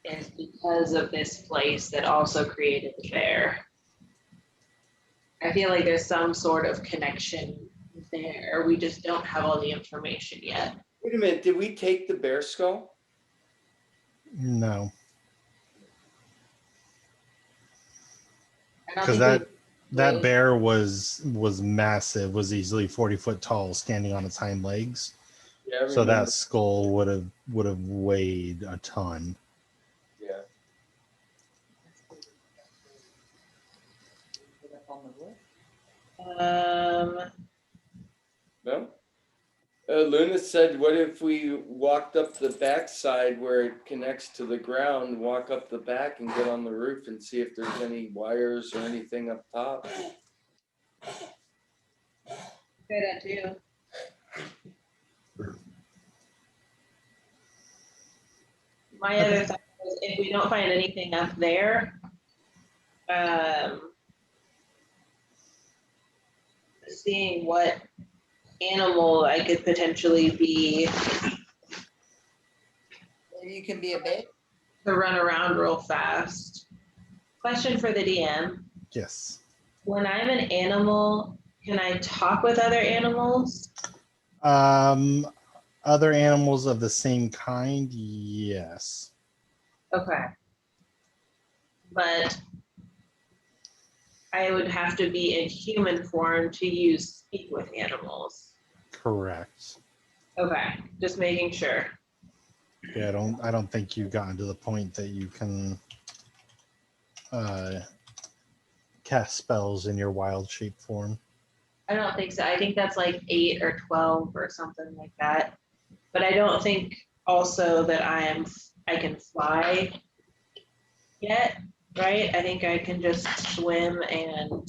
is because of this place that also created the bear. I feel like there's some sort of connection there. We just don't have all the information yet. Wait a minute, did we take the bear skull? No, I don't because think that bear was massive, was easily 40 foot tall, standing on its hind legs. Yeah, I So remember. that skull would have weighed a ton. Yeah. No? Luna said, what if we walked up the backside where it connects to the ground, walk up the back and get on the roof and see if there's any wires or anything up top? Good idea. My other thought was if we don't find anything up there, seeing what animal I could potentially be Maybe you can be a bear. to run around real fast. Question for the DM. Yes. When I'm an animal, can I talk with other animals? Other animals of the same kind, yes. Okay. But I would have to be in human form to speak with animals. Correct. Okay, just making sure. Yeah, I don't think you've gotten to the point that you can cast spells in your wild shape form. I don't think so. I think that's like 8 or 12 or something like that. But I don't think also that I can fly yet, right? I think I can just swim and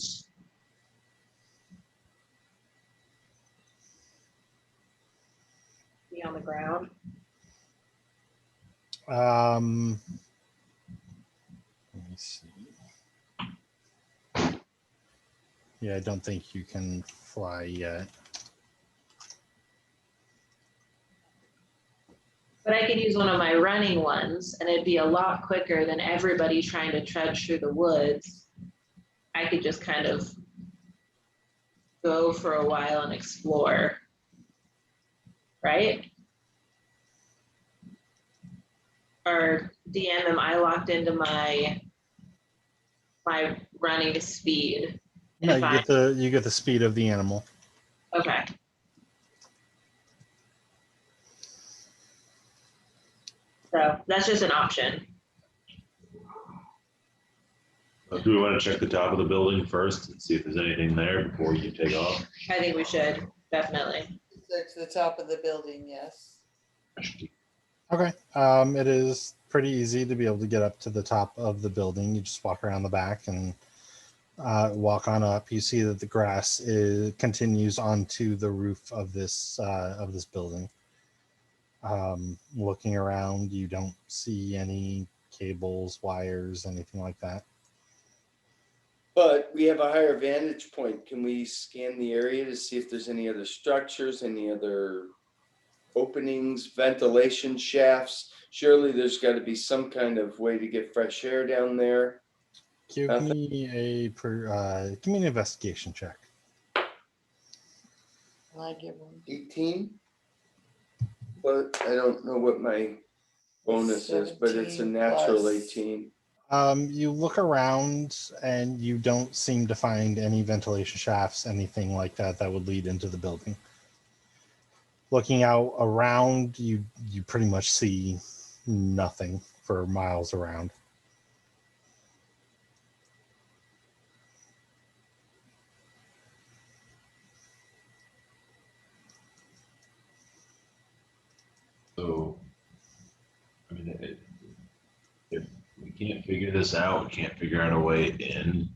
be on the ground. Let me see. Yeah, I don't think you can fly yet. But I could use one of my running ones and it'd be a lot quicker than everybody trying to trudge through the woods. I could just kind of go for a while and explore, right? Or DM, am I locked into my running speed? And No, if you get the speed of the animal. okay. So that's just an option. Do we want to check the top of the building first and see if there's anything there before you take off? I think we should, definitely. To the top of the building, yes. Okay. It is pretty easy to be able to get up to the top of the building. You just walk around the back and walk on up. You see that the grass continues onto the roof of this building. Looking around, you don't see any cables, wires, anything like that. But we have a higher vantage point. Can we scan the area to see if there's any other structures, any other openings, ventilation shafts? Surely there's got to be some kind of way to get fresh air down there. Give me an investigation check. I give one. 18? But I don't know what my bonus is, but it's a 17 natural plus. 18. You look around and you don't seem to find any ventilation shafts, anything like that that would lead into the building. Looking out around, you pretty much see nothing for miles around. So, I mean, if we can't figure this out, we can't figure out a way in,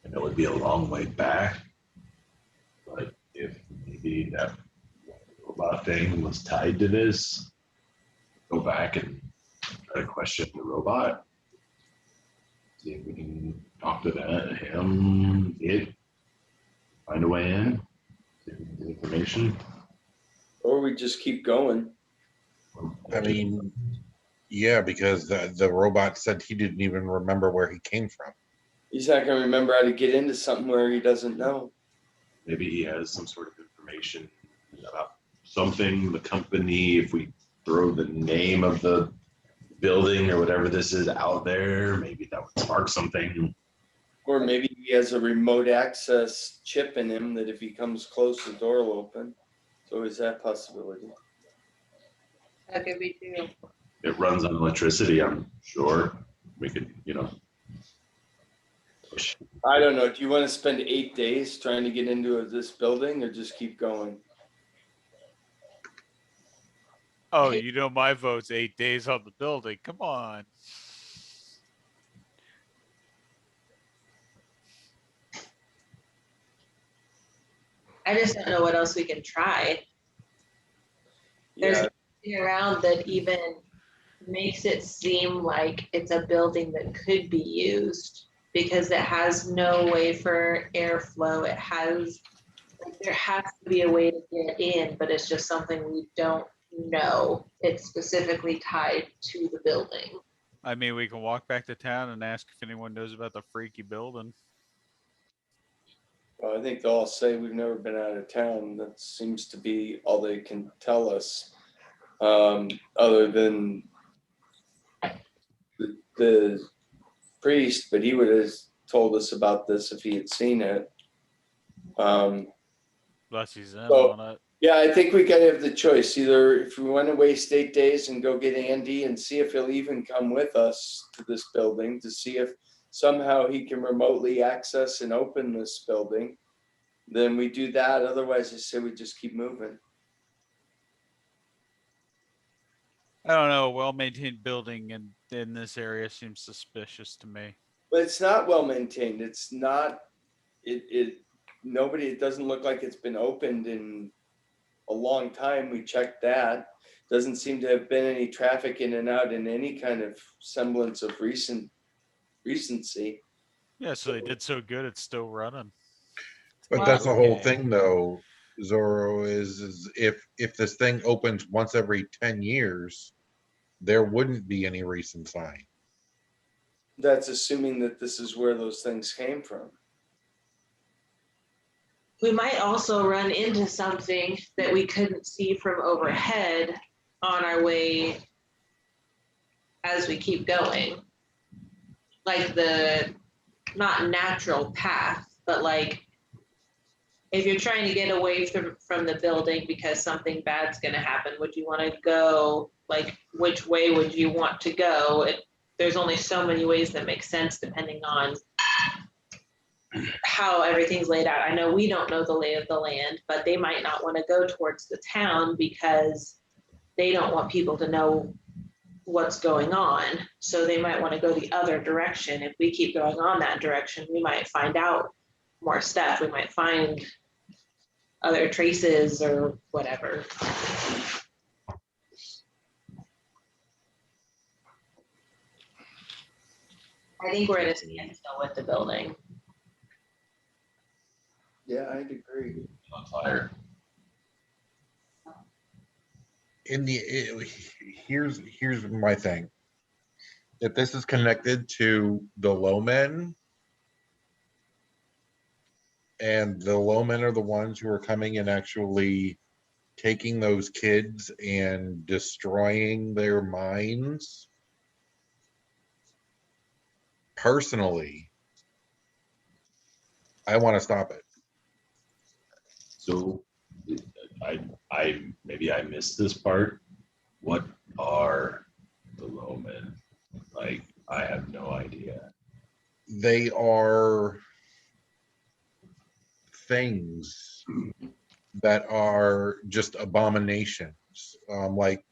and it would be a long way back. But if maybe that robot thing was tied to this, go back and try to question the robot. See if we can talk to him, find a way in, see if we can get information. Or we just keep going. I mean, yeah, because the robot said he didn't even remember where he came from. He's not going to remember how to get into something where he doesn't know. Maybe he has some sort of information about something, the company. If we throw the name of the building or whatever this is out there, maybe that would spark something. Or maybe he has a remote access chip in him that if he comes close, the door will open. So is that possibility? That could be too. It runs on electricity, I'm sure. We could, push. I don't know. Do you want to spend 8 days trying to get into this building or just keep going? Oh, you know my vote's 8 days on the building. Come on. I just don't know what else we can try. There's Yeah, nothing around that even makes it seem like it's a building that could be used because it has no way for airflow. It has, like, there has to be a way to get in, but it's just something we don't know. It's specifically tied to the building. I mean, we can walk back to town and ask if anyone knows about the freaky building. well, I think they'll all say we've never been out of town. That seems to be all they can tell us. Other than the priest, but he would have told us about this if he had seen it. Unless he's in So- on it. Yeah, I think we gotta have the choice. Either if we want to waste 8 days and go get Andy and see if he'll even come with us to this building to see if somehow he can remotely access and open this building. then we do that. Otherwise, I say we just keep moving. I don't know. A well-maintained building in this area seems suspicious to me. But it's not well maintained. It's not, it doesn't look like it's been opened in a long time. We checked that. Doesn't seem to have been any traffic in and out in any kind of semblance of recency. Yeah, so they did so good, it's still running. But that's the whole Okay. thing, though, Zorro, is if this thing opens once every 10 years, there wouldn't be any recent sign. That's assuming that this is where those things came from. We might also run into something that we couldn't see from overhead on our way as we keep going. Like the, not natural path, but like if you're trying to get away from the building because something bad's gonna happen, would you wanna go, like, which way would you want to go? There's only so many ways that make sense depending on how everything's laid out. I know we don't know the lay of the land, but they might not want to go towards the town because they don't want people to know what's going on. So they might want to go the other direction. If we keep going on that direction, we might find out more stuff. We might find other traces or whatever. I think we're at a standstill with the building. Yeah, I'd agree. On fire. Here's my thing. If this is connected to the low men, and the low men are the ones who are coming and actually taking those kids and destroying their minds, personally, I want to stop it. So I maybe I missed this part. What are the low men? Like, I have no idea. They are things that are just abominations. Like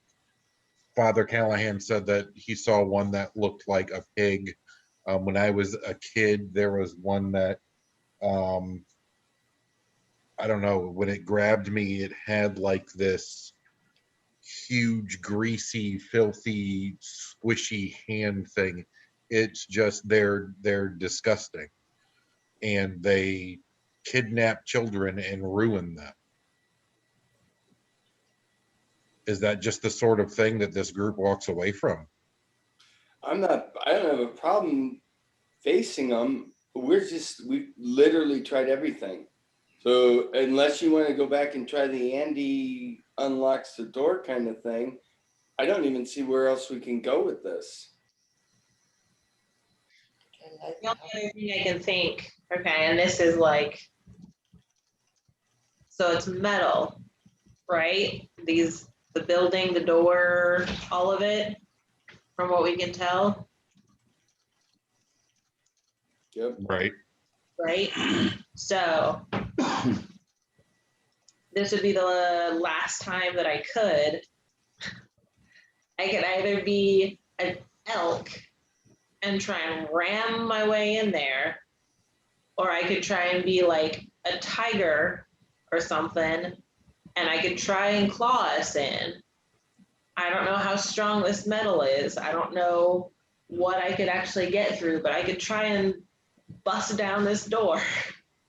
Father Callahan said that he saw one that looked like a pig. When I was a kid, there was one that I don't know, when it grabbed me, it had like this huge, greasy, filthy, squishy hand thing. It's just they're disgusting, and they kidnap children and ruin them. Is that just the sort of thing that this group walks away from? I don't have a problem facing them. We literally tried everything. So unless you want to go back and try the Andy unlocks the door kind of thing, I don't even see where else we can go with this. The only other thing I can think, okay, and this is like, so it's metal, right? The building, the door, all of it, from what we can tell, Yep. Right. right? So this would be the last time that I could either be an elk and try and ram my way in there, or I could try and be like a tiger or something, and I could try and claw us in. I don't know how strong this metal is. I don't know what I could actually get through, but I could try and bust down this door.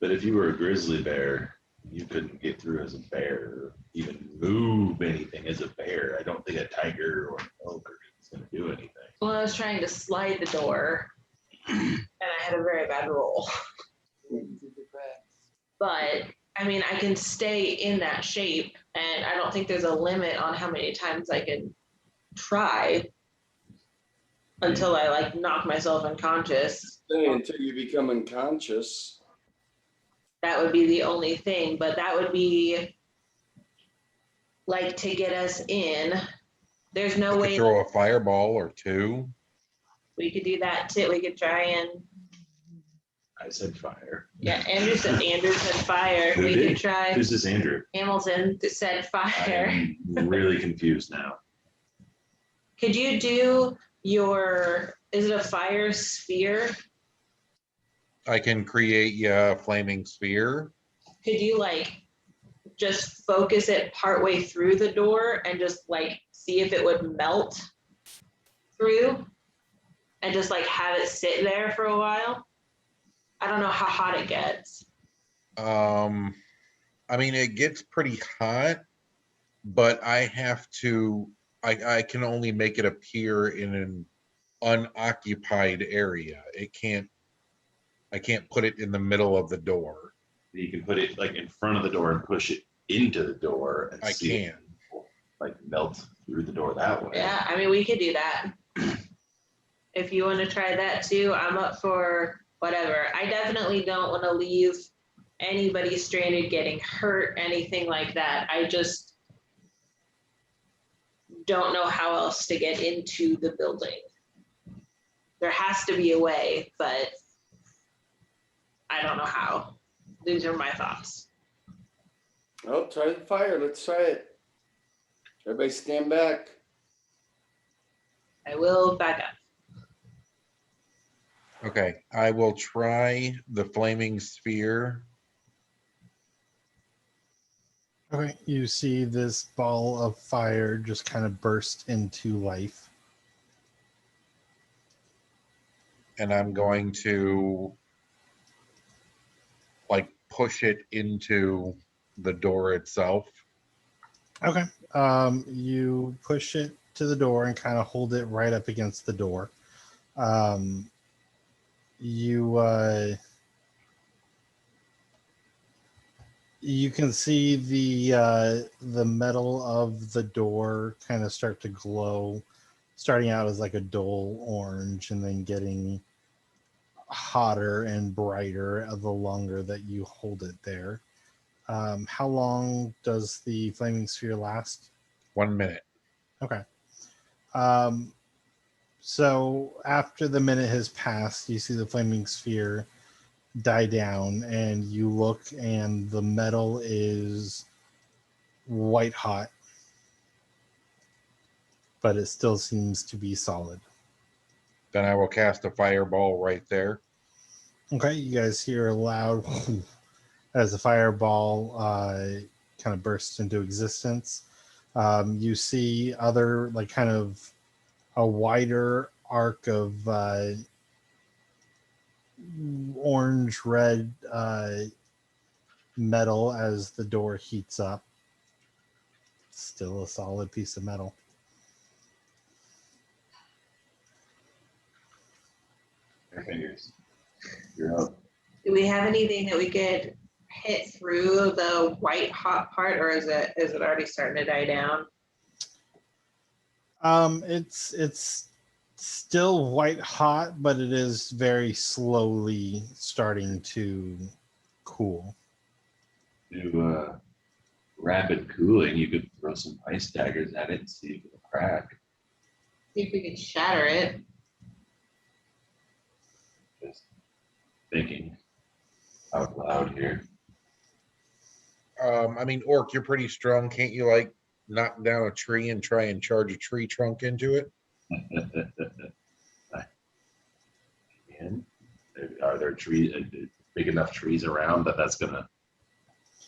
But if you were a grizzly bear, you couldn't get through as a bear, or even move anything as a bear. I don't think a tiger or an elk is going to do anything. Well, I was trying to slide the door, and I had a very bad roll. But I mean, I can stay in that shape, and I don't think there's a limit on how many times I can try until I like knock myself unconscious. Until you become unconscious. That would be the only thing, but that would be like to get us in. There's no way Throw a fireball or two. we could do that too. We could try and I said fire. Yeah, Andrew said fire. Who We did? could try. Who's this Andrew? Hamilton said I fire. am really confused now. Could you do your, is it a fire sphere? I can create a flaming sphere. Could you like just focus it partway through the door and just like see if it would melt through and just like have it sit there for a while? I don't know how hot it gets. I mean, it gets pretty hot, but I have to. I can only make it appear in an unoccupied area. It can't. I can't put it in the middle of the door. You can put it like in front of the door and push it into the door and I see can. it like melt through the door that way. Yeah, I mean, we could do that. If you want to try that too, I'm up for whatever. I definitely don't want to leave anybody stranded, getting hurt, anything like that. I just don't know how else to get into the building. There has to be a way, but I don't know how. These are my thoughts. Oh, try the fire. Let's try it. Everybody stand back. I will back up. Okay, I will try the flaming sphere. Okay, you see this ball of fire just kind of burst into life. And I'm going to like push it into the door itself. Okay. You push it to the door and kind of hold it right up against the door. You can see the metal of the door kind of start to glow, starting out as like a dull orange and then getting hotter and brighter the longer that you hold it there. How long does the flaming sphere last? 1 minute. Okay. So after the minute has passed, you see the flaming sphere die down, and you look, and the metal is white hot, but it still seems to be solid. Then I will cast a fireball right there. Okay, you guys hear a loud as the fireball kind of bursts into existence. You see other, like, kind of a wider arc of orange red metal as the door heats up. Still a solid piece of metal. Your fingers. You're up. Do we have anything that we could hit through the white hot part, or is it already starting to die down? It's still white hot, but it is very slowly starting to cool. Do rapid cooling. You could throw some ice daggers at it and see if it'll crack. See if we could shatter it. Just thinking out loud here. I mean, Orc, you're pretty strong. Can't you like knock down a tree and try and charge a tree trunk into it? And are there trees, big enough trees around that's gonna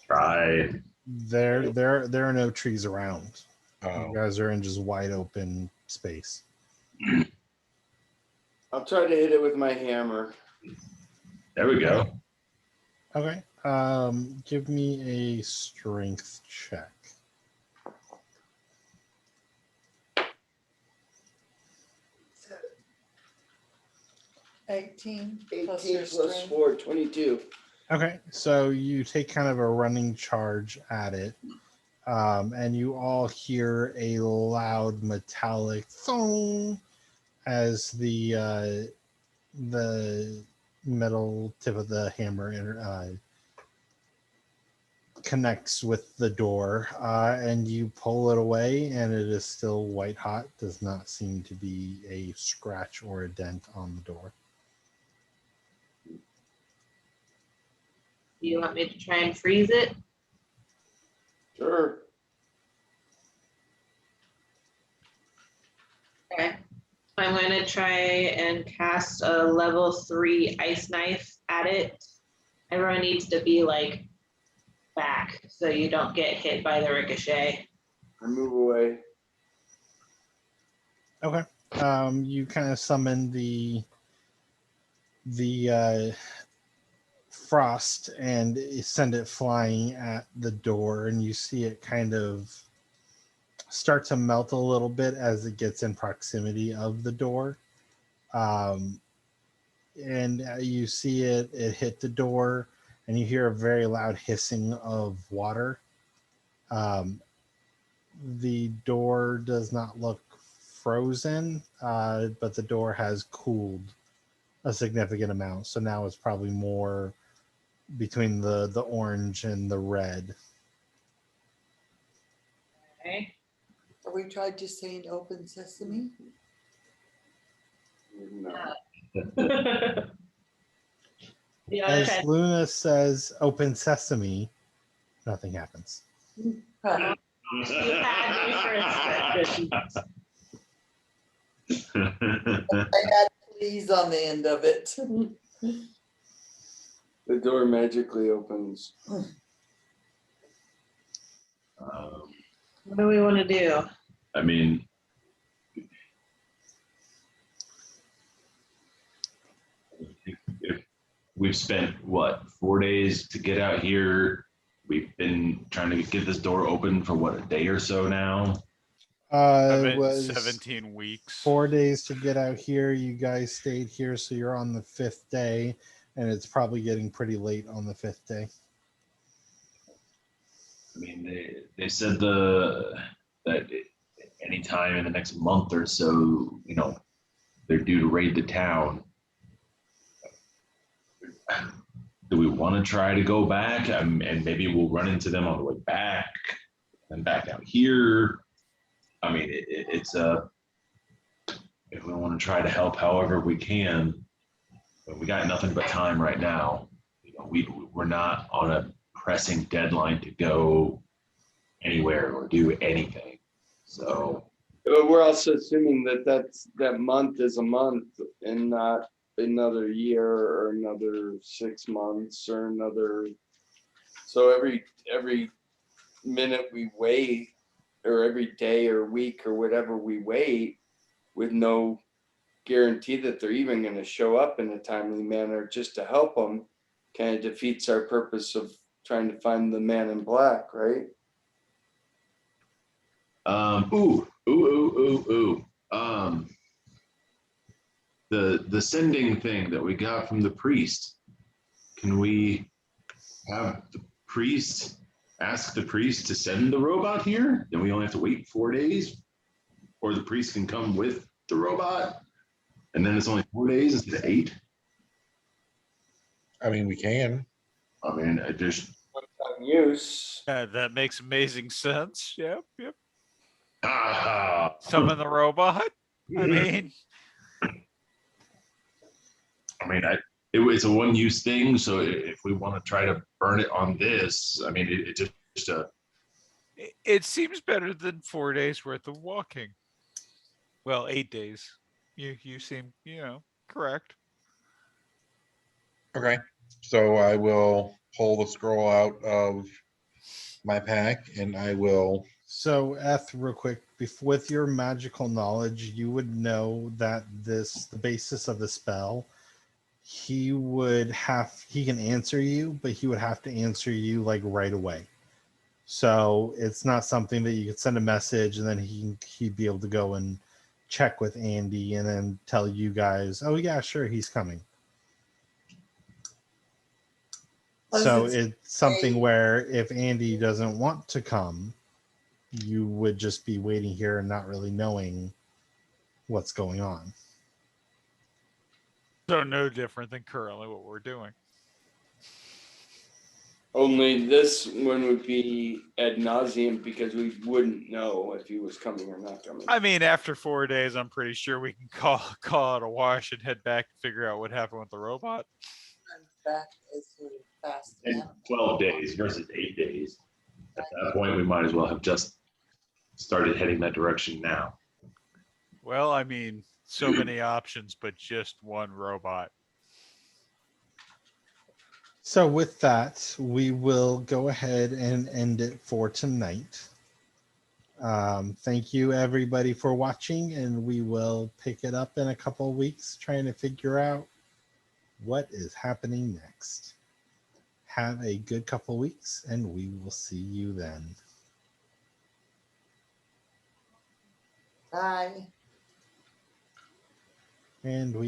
try? There are no trees around. Oh, You guys are in just wide open space. I'll try to hit it with my hammer. There we go. Okay. Give me a strength check. So, 18 plus 18 your plus strength. 4, 22. Okay, so you take kind of a running charge at it, and you all hear a loud metallic thong as the metal tip of the hammer connects with the door, and you pull it away, and it is still white hot. Does not seem to be a scratch or a dent on the door. Do you want me to try and freeze it? Sure. Okay. I'm gonna try and cast a level 3 ice knife at it. Everyone needs to be like back so you don't get hit by the ricochet. I move away. Okay. You kind of summon the frost and send it flying at the door, and you see it kind of start to melt a little bit as it gets in proximity of the door. And you see it hit the door, and you hear a very loud hissing of water. The door does not look frozen, but the door has cooled a significant amount. So now it's probably more between the orange and the red. Okay. Have we tried just saying open sesame? No. You wanna As try- Luna says open sesame, nothing happens. Huh. You had me for a second. I had please on the end of it. The door magically opens. What do we want to do? I mean, if we've spent what 4 days to get out here, we've been trying to get this door open for what, a day or so now. It was 17 weeks. 4 days to get out here. You guys stayed here, so you're on the 5th day, and it's probably getting pretty late on the 5th day. I mean, they said that anytime in the next month or so, you know, they're due to raid the town. Do we want to try to go back? And maybe we'll run into them on the way back and back out here. I mean, it's if we want to try to help however we can, but we got nothing but time right now. You know, we're not on a pressing deadline to go anywhere or do anything. So But we're also assuming that month is a month and not another year or another 6 months or another. So every minute we wait, or every day or week or whatever we wait, with no guarantee that they're even going to show up in a timely manner just to help them, kind of defeats our purpose of trying to find the man in black, right? The sending thing that we got from the priest. Can we have the priest ask the priest to send the robot here? Then we only have to wait 4 days, or the priest can come with the robot, and then it's only 4 days instead of 8. I mean, we can. I mean, I just One-time use. That makes amazing sense. Yep. ah, Summon the robot. I mean, it's a one-use thing. So if we want to try to burn it on this, I mean, it's just a. it seems better than 4 days worth of walking. Well, 8 days. You seem, correct. Okay. So I will pull the scroll out of my pack and I will. So, Eth, real quick, with your magical knowledge, you would know that the basis of the spell, he can answer you, but he would have to answer you like right away. So it's not something that you could send a message and then he'd be able to go and check with Andy and then tell you guys, oh yeah, sure, he's coming. So it's something where if Andy doesn't want to come, you would just be waiting here and not really knowing what's going on. So no different than currently what we're doing. Only this one would be ad nauseum because we wouldn't know if he was coming or not coming. I mean, after 4 days, I'm pretty sure we can call it a wash and head back and figure out what happened with the robot. Back as soon as fast the And animal. 12 days versus 8 days. At that point, we might as well have just started heading that direction now. Well, I mean, so many options, but just one robot. So with that, we will go ahead and end it for tonight. Thank you everybody for watching, and we will pick it up in a couple of weeks trying to figure out what is happening next. Have a good couple weeks, and we will see you then. Bye. And we